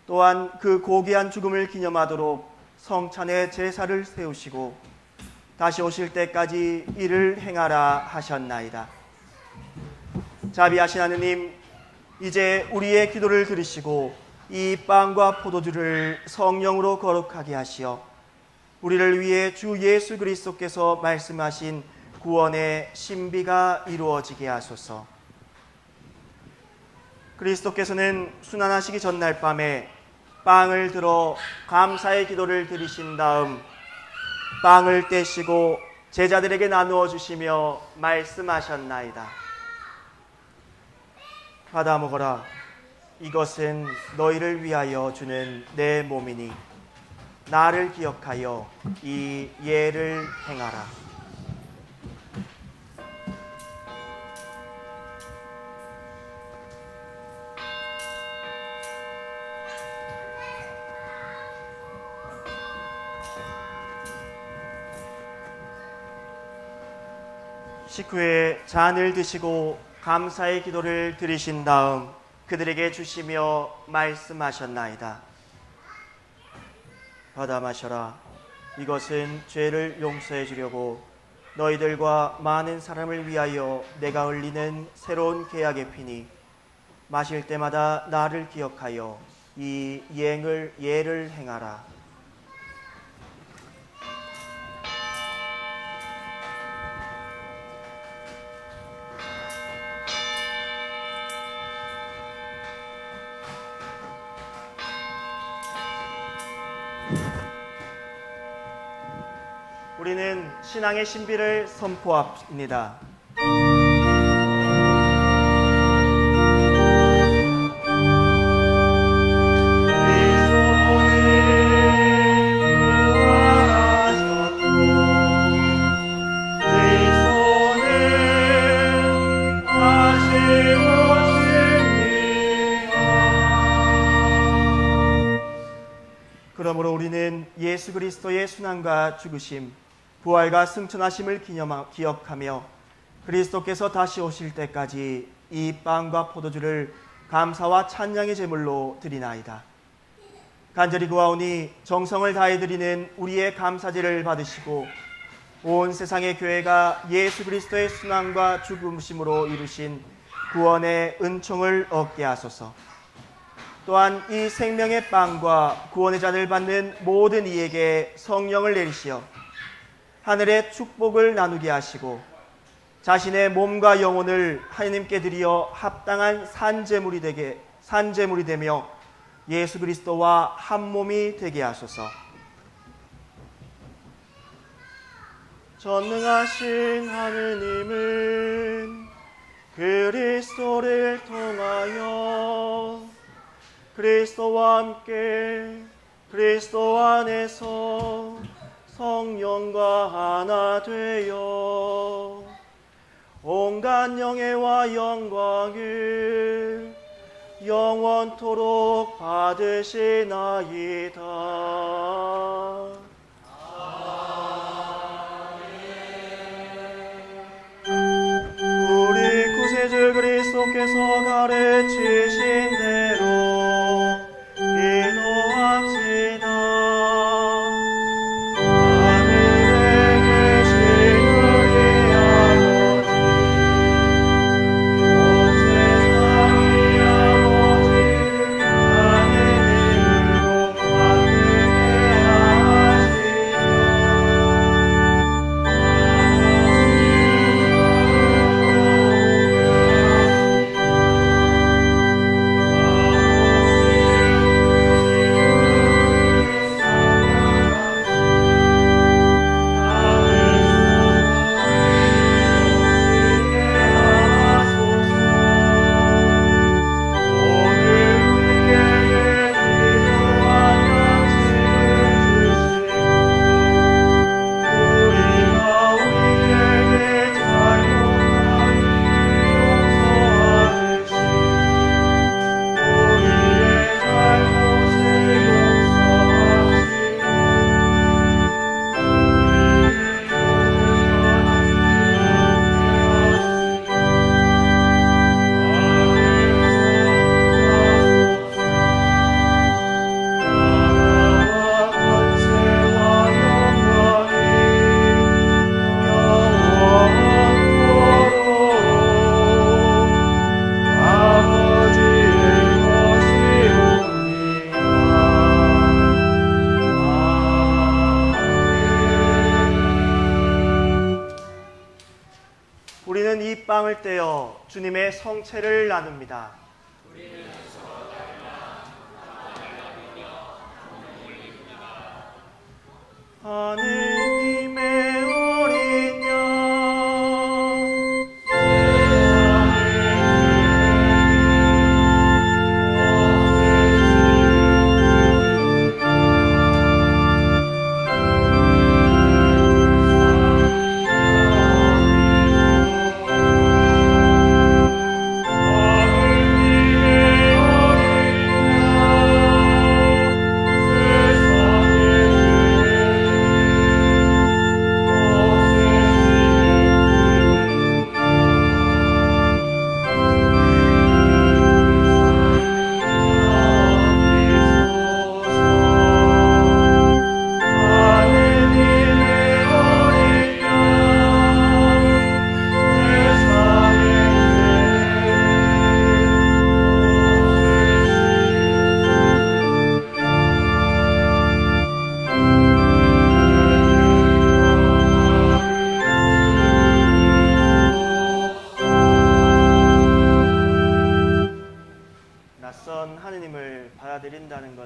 또한 그 고귀한 죽음을 기념하도록 성찬의 제사를 세우시고 다시 오실 때까지 이를 행하라 하셨나이다. 자비하신 하느님, 이제 우리의 기도를 들으시고 이 빵과 포도주를 성령으로 거룩하게 하시어 우리를 위해 주 예수 그리스도께서 말씀하신 구원의 신비가 이루어지게 하소서. 그리스도께서는 순환하시기 전날 밤에 빵을 들어 감사의 기도를 드리신 다음 빵을 떼시고 제자들에게 나누어 주시며 말씀하셨나이다. 받아 먹어라. 이것은 너희를 위하여 주는 내 몸이니 나를 기억하여 이 예를 행하라. 식후에 잔을 드시고 감사의 기도를 드리신 다음 그들에게 주시며 말씀하셨나이다. 받아 마셔라. 이것은 죄를 용서해 주려고 너희들과 많은 사람을 위하여 내가 흘리는 새로운 계약의 피니 마실 때마다 나를 기억하여 이 예를 행하라. 우리는 신앙의 신비를 선포합니다. 그러므로 우리는 예수 그리스도의 순환과 죽으심, 부활과 승천하심을 기억하며 그리스도께서 다시 오실 때까지 이 빵과 포도주를 감사와 찬양의 제물로 드리나이다. 간절히 구하오니 정성을 다해 드리는 우리의 감사제를 받으시고 온 세상의 교회가 예수 그리스도의 순환과 죽으심으로 이루신 구원의 은총을 얻게 하소서. 또한 이 생명의 빵과 구원의 잔을 받는 모든 이에게 성령을 내리시어 하늘의 축복을 나누게 하시고 자신의 몸과 영혼을 하나님께 드리어 합당한 산제물이 되며 예수 그리스도와 한 몸이 되게 하소서. 전능하신 하느님은 그리스도를 통하여 그리스도와 함께 그리스도 안에서 성령과 하나 되어 온갖 영예와 영광을 영원토록 받으시나이다. 우리 구세주 그리스도께서 가르치신 대로 기도합시다. 우리는 이 빵을 떼어 주님의 성체를 나눕니다. 하느님의 어린 양 세상에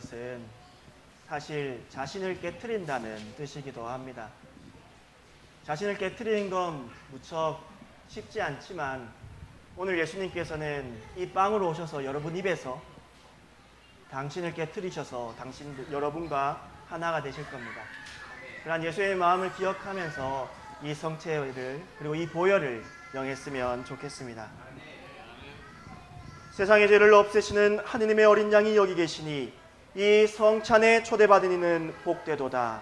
것은 사실 자신을 깨트린다는 뜻이기도 합니다. 자신을 깨트리는 건 무척 쉽지 않지만 오늘 예수님께서는 이 빵으로 오셔서 여러분 입에서 당신을 깨트리셔서 여러분과 하나가 되실 겁니다. 그러한 예수의 마음을 기억하면서 이 성체를 그리고 이 보혈을 영했으면 좋겠습니다. 세상의 죄를 없애시는 하느님의 어린 양이 여기 계시니 이 성찬에 초대받은 이는 복되도다.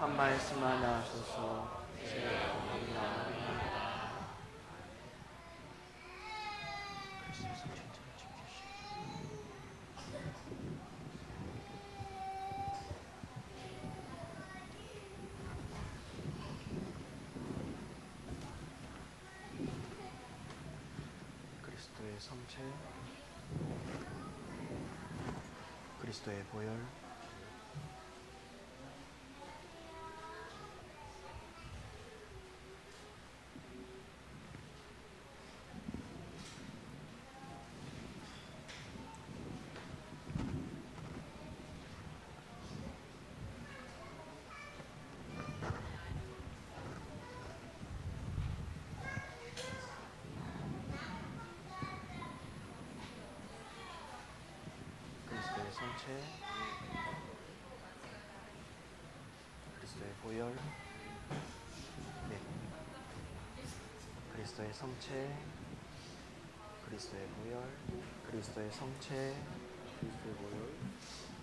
한 말씀만 하소서. 그리스도의 성체, 그리스도의 보혈, 그리스도의 성체, 그리스도의 보혈, 네. 그리스도의 성체, 그리스도의 보혈, 그리스도의 성체, 그리스도의 보혈,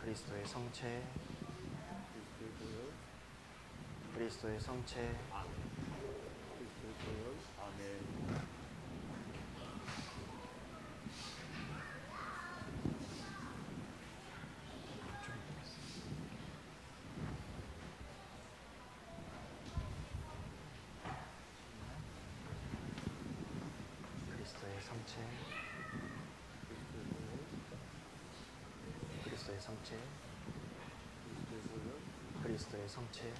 그리스도의 성체, 그리스도의 보혈, 그리스도의 성체, 그리스도의 보혈, 아멘. 그리스도의 성체, 그리스도의 성체, 그리스도의 성체,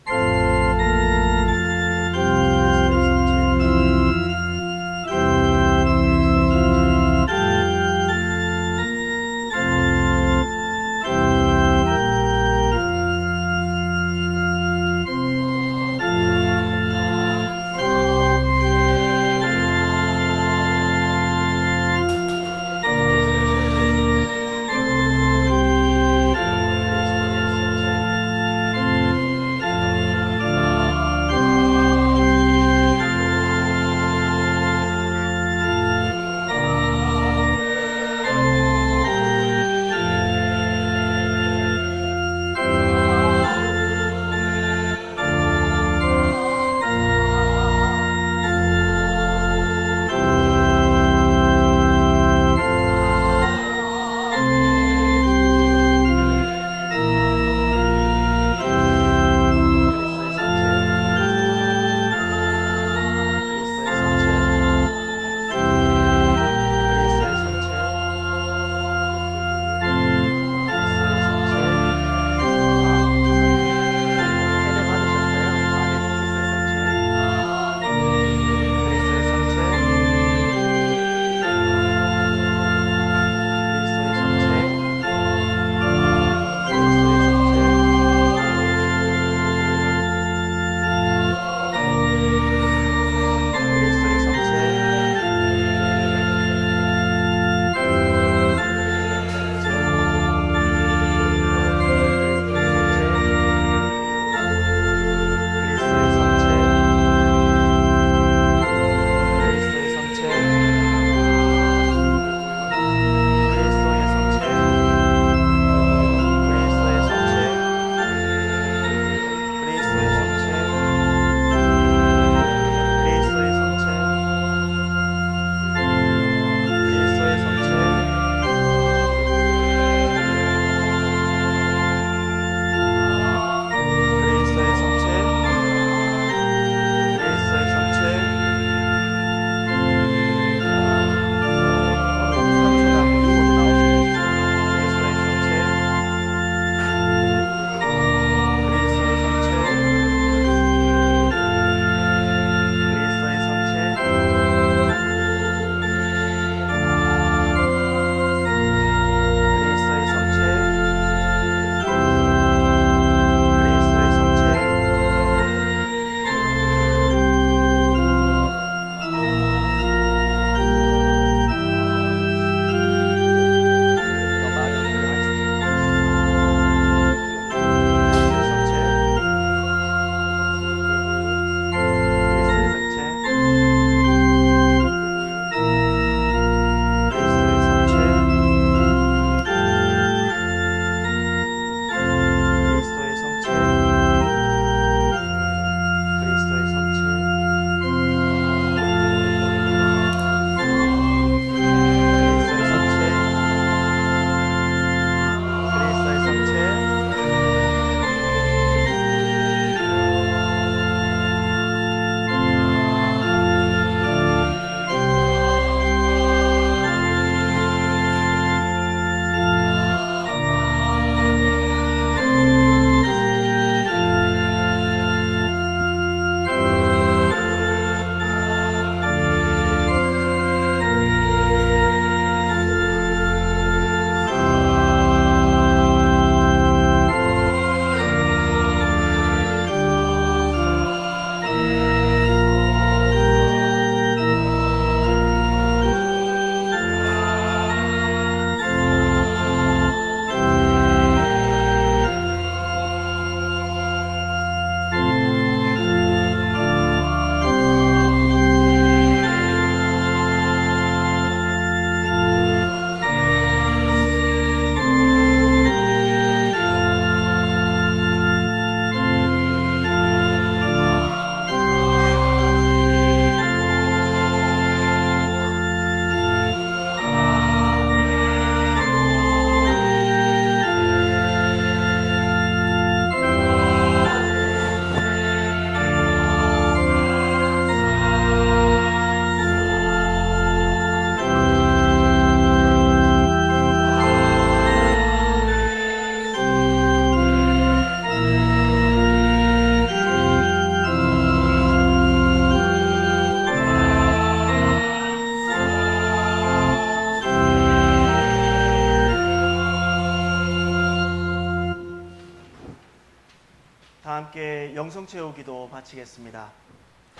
다 함께 영성 채우기도 바치겠습니다.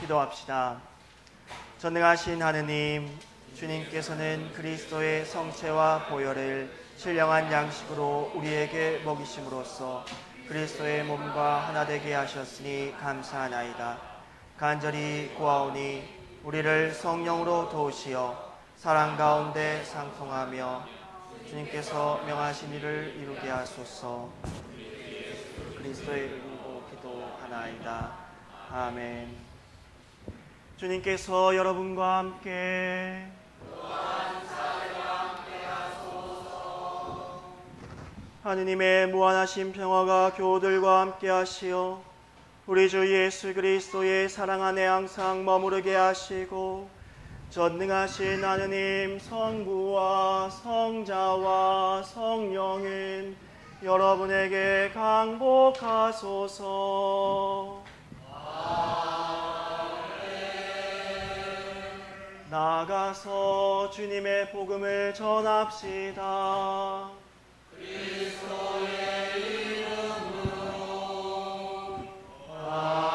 기도합시다. 전능하신 하느님, 주님께서는 그리스도의 성체와 보혈을 신령한 양식으로 우리에게 먹이심으로써 그리스도의 몸과 하나 되게 하셨으니 감사하나이다. 간절히 구하오니 우리를 성령으로 도우시어 사랑 가운데 상통하며 주님께서 명하신 일을 이루게 하소서. 그리스도의 이름으로 기도하나이다. 아멘. 주님께서 여러분과 함께 하느님의 무한하신 평화가 교우들과 함께 하시어 우리 주 예수 그리스도의 사랑 안에 항상 머무르게 하시고 전능하신 하느님 성부와 성자와 성령은 여러분에게 강복하소서. 나아가서 주님의 복음을 전합시다. 그리스도의 이름으로 아멘.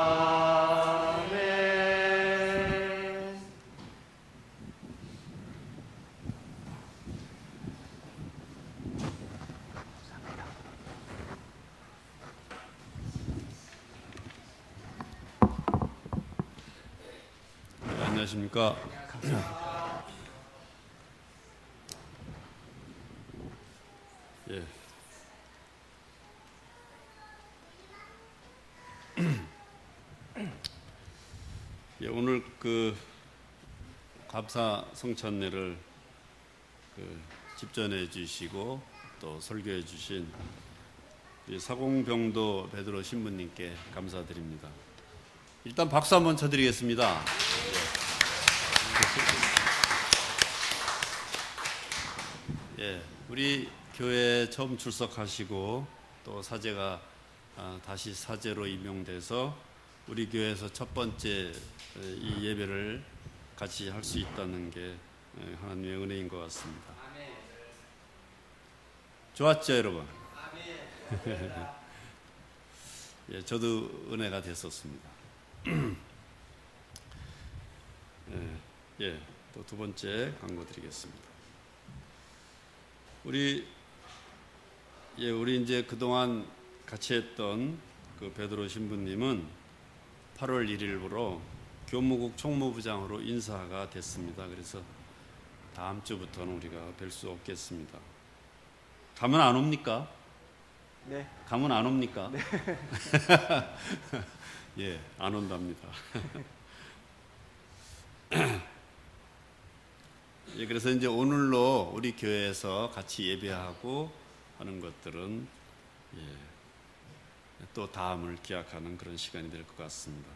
안녕하십니까. 예. 예, 오늘 그 감사 성찬례를 집전해 주시고 또 설교해 주신 사공병도 베드로 신부님께 감사드립니다. 일단 박수 한번 쳐드리겠습니다. 예, 우리 교회에 처음 출석하시고 또 사제가 다시 사제로 임명돼서 우리 교회에서 첫 번째 이 예배를 같이 할 수 있다는 게 하나님의 은혜인 것 같습니다. 좋았죠, 여러분? 예, 저도 은혜가 됐었습니다. 예, 또 두 번째 광고 드리겠습니다. 우리 이제 그동안 같이 했던 그 베드로 신부님은 8월 1일부로 교무국 총무부장으로 인사가 됐습니다. 그래서 다음 주부터는 우리가 뵐 수 없겠습니다. 가면 안 옵니까? 네. 가면 안 옵니까? 네. 예, 안 온답니다. 예, 그래서 이제 오늘로 우리 교회에서 같이 예배하고 하는 것들은 또 다음을 기약하는 그런 시간이 될 것 같습니다.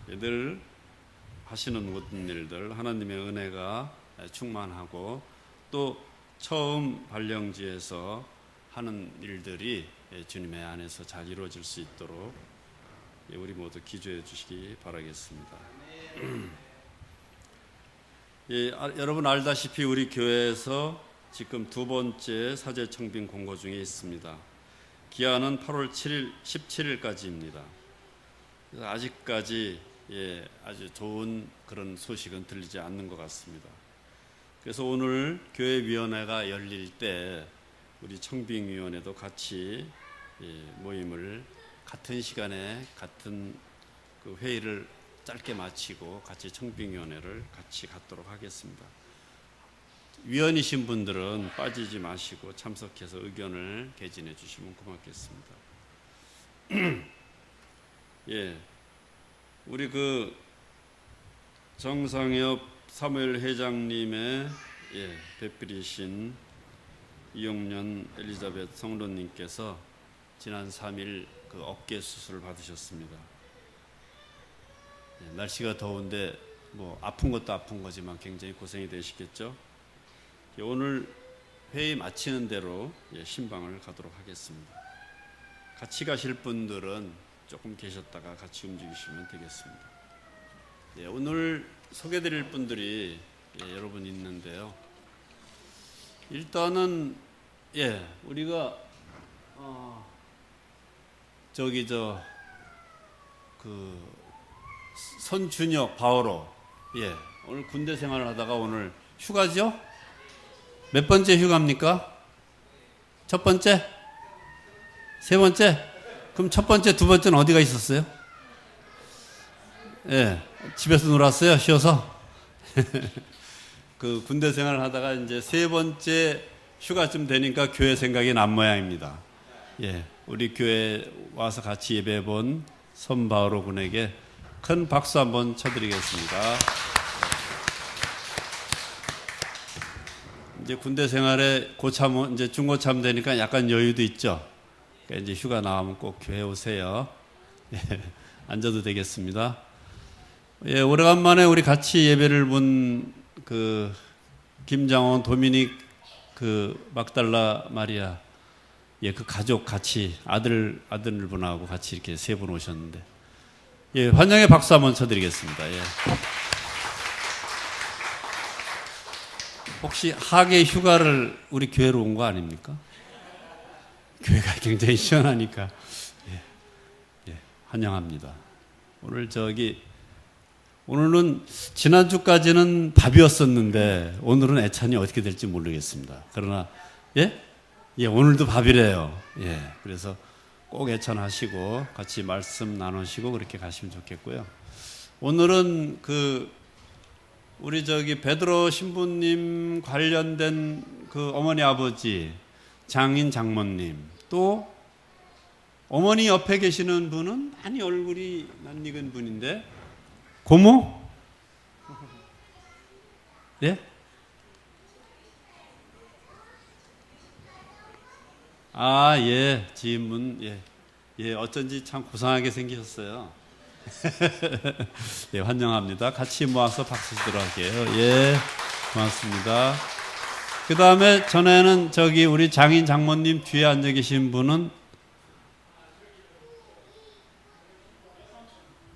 늘 하시는 모든 일들 하나님의 은혜가 충만하고 또 처음 발령지에서 하는 일들이 주님의 안에서 잘 이루어질 수 있도록 우리 모두 기도해 주시기 바라겠습니다. 예, 여러분 알다시피 우리 교회에서 지금 두 번째 사제 청빙 공고 중에 있습니다. 기한은 8월 17일까지입니다. 아직까지 아주 좋은 그런 소식은 들리지 않는 것 같습니다. 그래서 오늘 교회위원회가 열릴 때 우리 청빙위원회도 같이 모임을 같은 시간에 같은 그 회의를 짧게 마치고 같이 청빙위원회를 같이 갖도록 하겠습니다. 위원이신 분들은 빠지지 마시고 참석해서 의견을 개진해 주시면 고맙겠습니다. 예, 우리 그 정상엽 사무엘 회장님의 배필이신 이용년 엘리자벳 성도님께서 지난 3일 그 어깨 수술을 받으셨습니다. 날씨가 더운데 뭐 아픈 것도 아픈 거지만 굉장히 고생이 되시겠죠. 오늘 회의 마치는 대로 신방을 가도록 하겠습니다. 같이 가실 분들은 조금 계셨다가 같이 움직이시면 되겠습니다. 오늘 소개드릴 분들이 여러분 있는데요. 일단은 우리가 저기 선준혁 바오로, 예, 오늘 군대 생활을 하다가 오늘 휴가죠? 몇 번째 휴가입니까? 첫 번째? 세 번째? 그럼 첫 번째, 두 번째는 어디가 있었어요? 예, 집에서 놀았어요, 쉬어서? 그 군대 생활을 하다가 이제 세 번째 휴가쯤 되니까 교회 생각이 난 모양입니다. 예, 우리 교회 와서 같이 예배 본 선바오로 군에게 큰 박수 한번 쳐드리겠습니다. 이제 군대 생활에 고참, 이제 중고참 되니까 약간 여유도 있죠. 그러니까 이제 휴가 나오면 꼭 교회 오세요. 예, 앉아도 되겠습니다. 예, 오래간만에 우리 같이 예배를 본 그 김장원, 도미닉, 그 막달라 마리아, 예, 그 가족 같이 아들분하고 같이 이렇게 세 분 오셨는데, 예, 환영의 박수 한번 쳐드리겠습니다. 예. 혹시 하계 휴가를 우리 교회로 온 거 아닙니까? 교회가 굉장히 시원하니까, 예, 환영합니다. 오늘은 지난주까지는 밥이었었는데 오늘은 애찬이 어떻게 될지 모르겠습니다. 그러나 예, 오늘도 밥이래요. 예, 그래서 꼭 애찬하시고 같이 말씀 나누시고 그렇게 가시면 좋겠고요. 오늘은 우리 베드로 신부님 관련된 그 어머니 아버지 장인 장모님, 또 어머니 옆에 계시는 분은 많이 얼굴이 낯익은 분인데 고모? 예? 아, 예, 지인분, 예, 어쩐지 참 고상하게 생기셨어요. 예, 환영합니다. 같이 모아서 박수 치도록 할게요. 예, 고맙습니다. 그 다음에 전에는 우리 장인 장모님 뒤에 앉아 계신 분은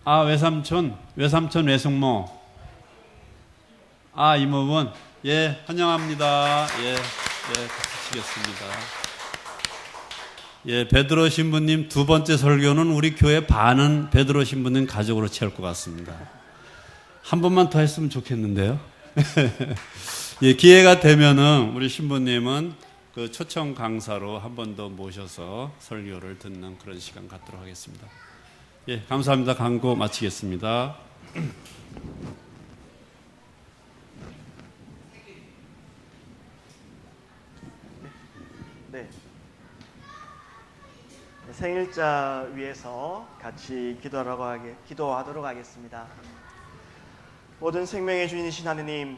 외삼촌, 외숙모. 이모분. 예, 환영합니다. 예, 박수 치겠습니다. 예, 베드로 신부님 두 번째 설교는 우리 교회 반은 베드로 신부님 가족으로 채울 것 같습니다. 한 번만 더 했으면 좋겠는데요. 예, 기회가 되면은 우리 신부님은 그 초청 강사로 한 번 더 모셔서 설교를 듣는 그런 시간 갖도록 하겠습니다. 예, 감사합니다. 광고 마치겠습니다. 네. 생일자 위해서 같이 기도하도록 하겠습니다. 모든 생명의 주인이신 하느님,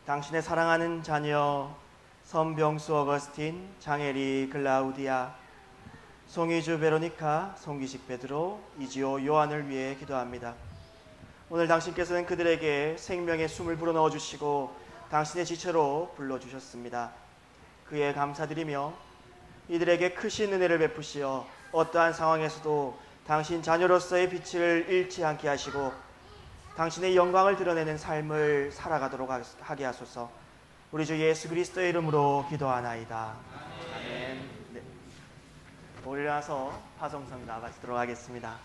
당신의 사랑하는 자녀 선병수 어거스틴, 장혜리 글라우디아, 송이주 베로니카, 송기식 베드로, 이지호 요한을 위해 기도합니다. 오늘 당신께서는 그들에게 생명의 숨을 불어넣어 주시고 당신의 지체로 불러주셨습니다. 그에 감사드리며 이들에게 크신 은혜를 베푸시어 어떠한 상황에서도 당신 자녀로서의 빛을 잃지 않게 하시고 당신의 영광을 드러내는 삶을 살아가도록 하게 하소서. 우리 주 예수 그리스도의 이름으로 기도하나이다. 아멘. 네. 일어나서 파송성 나가시도록 하겠습니다.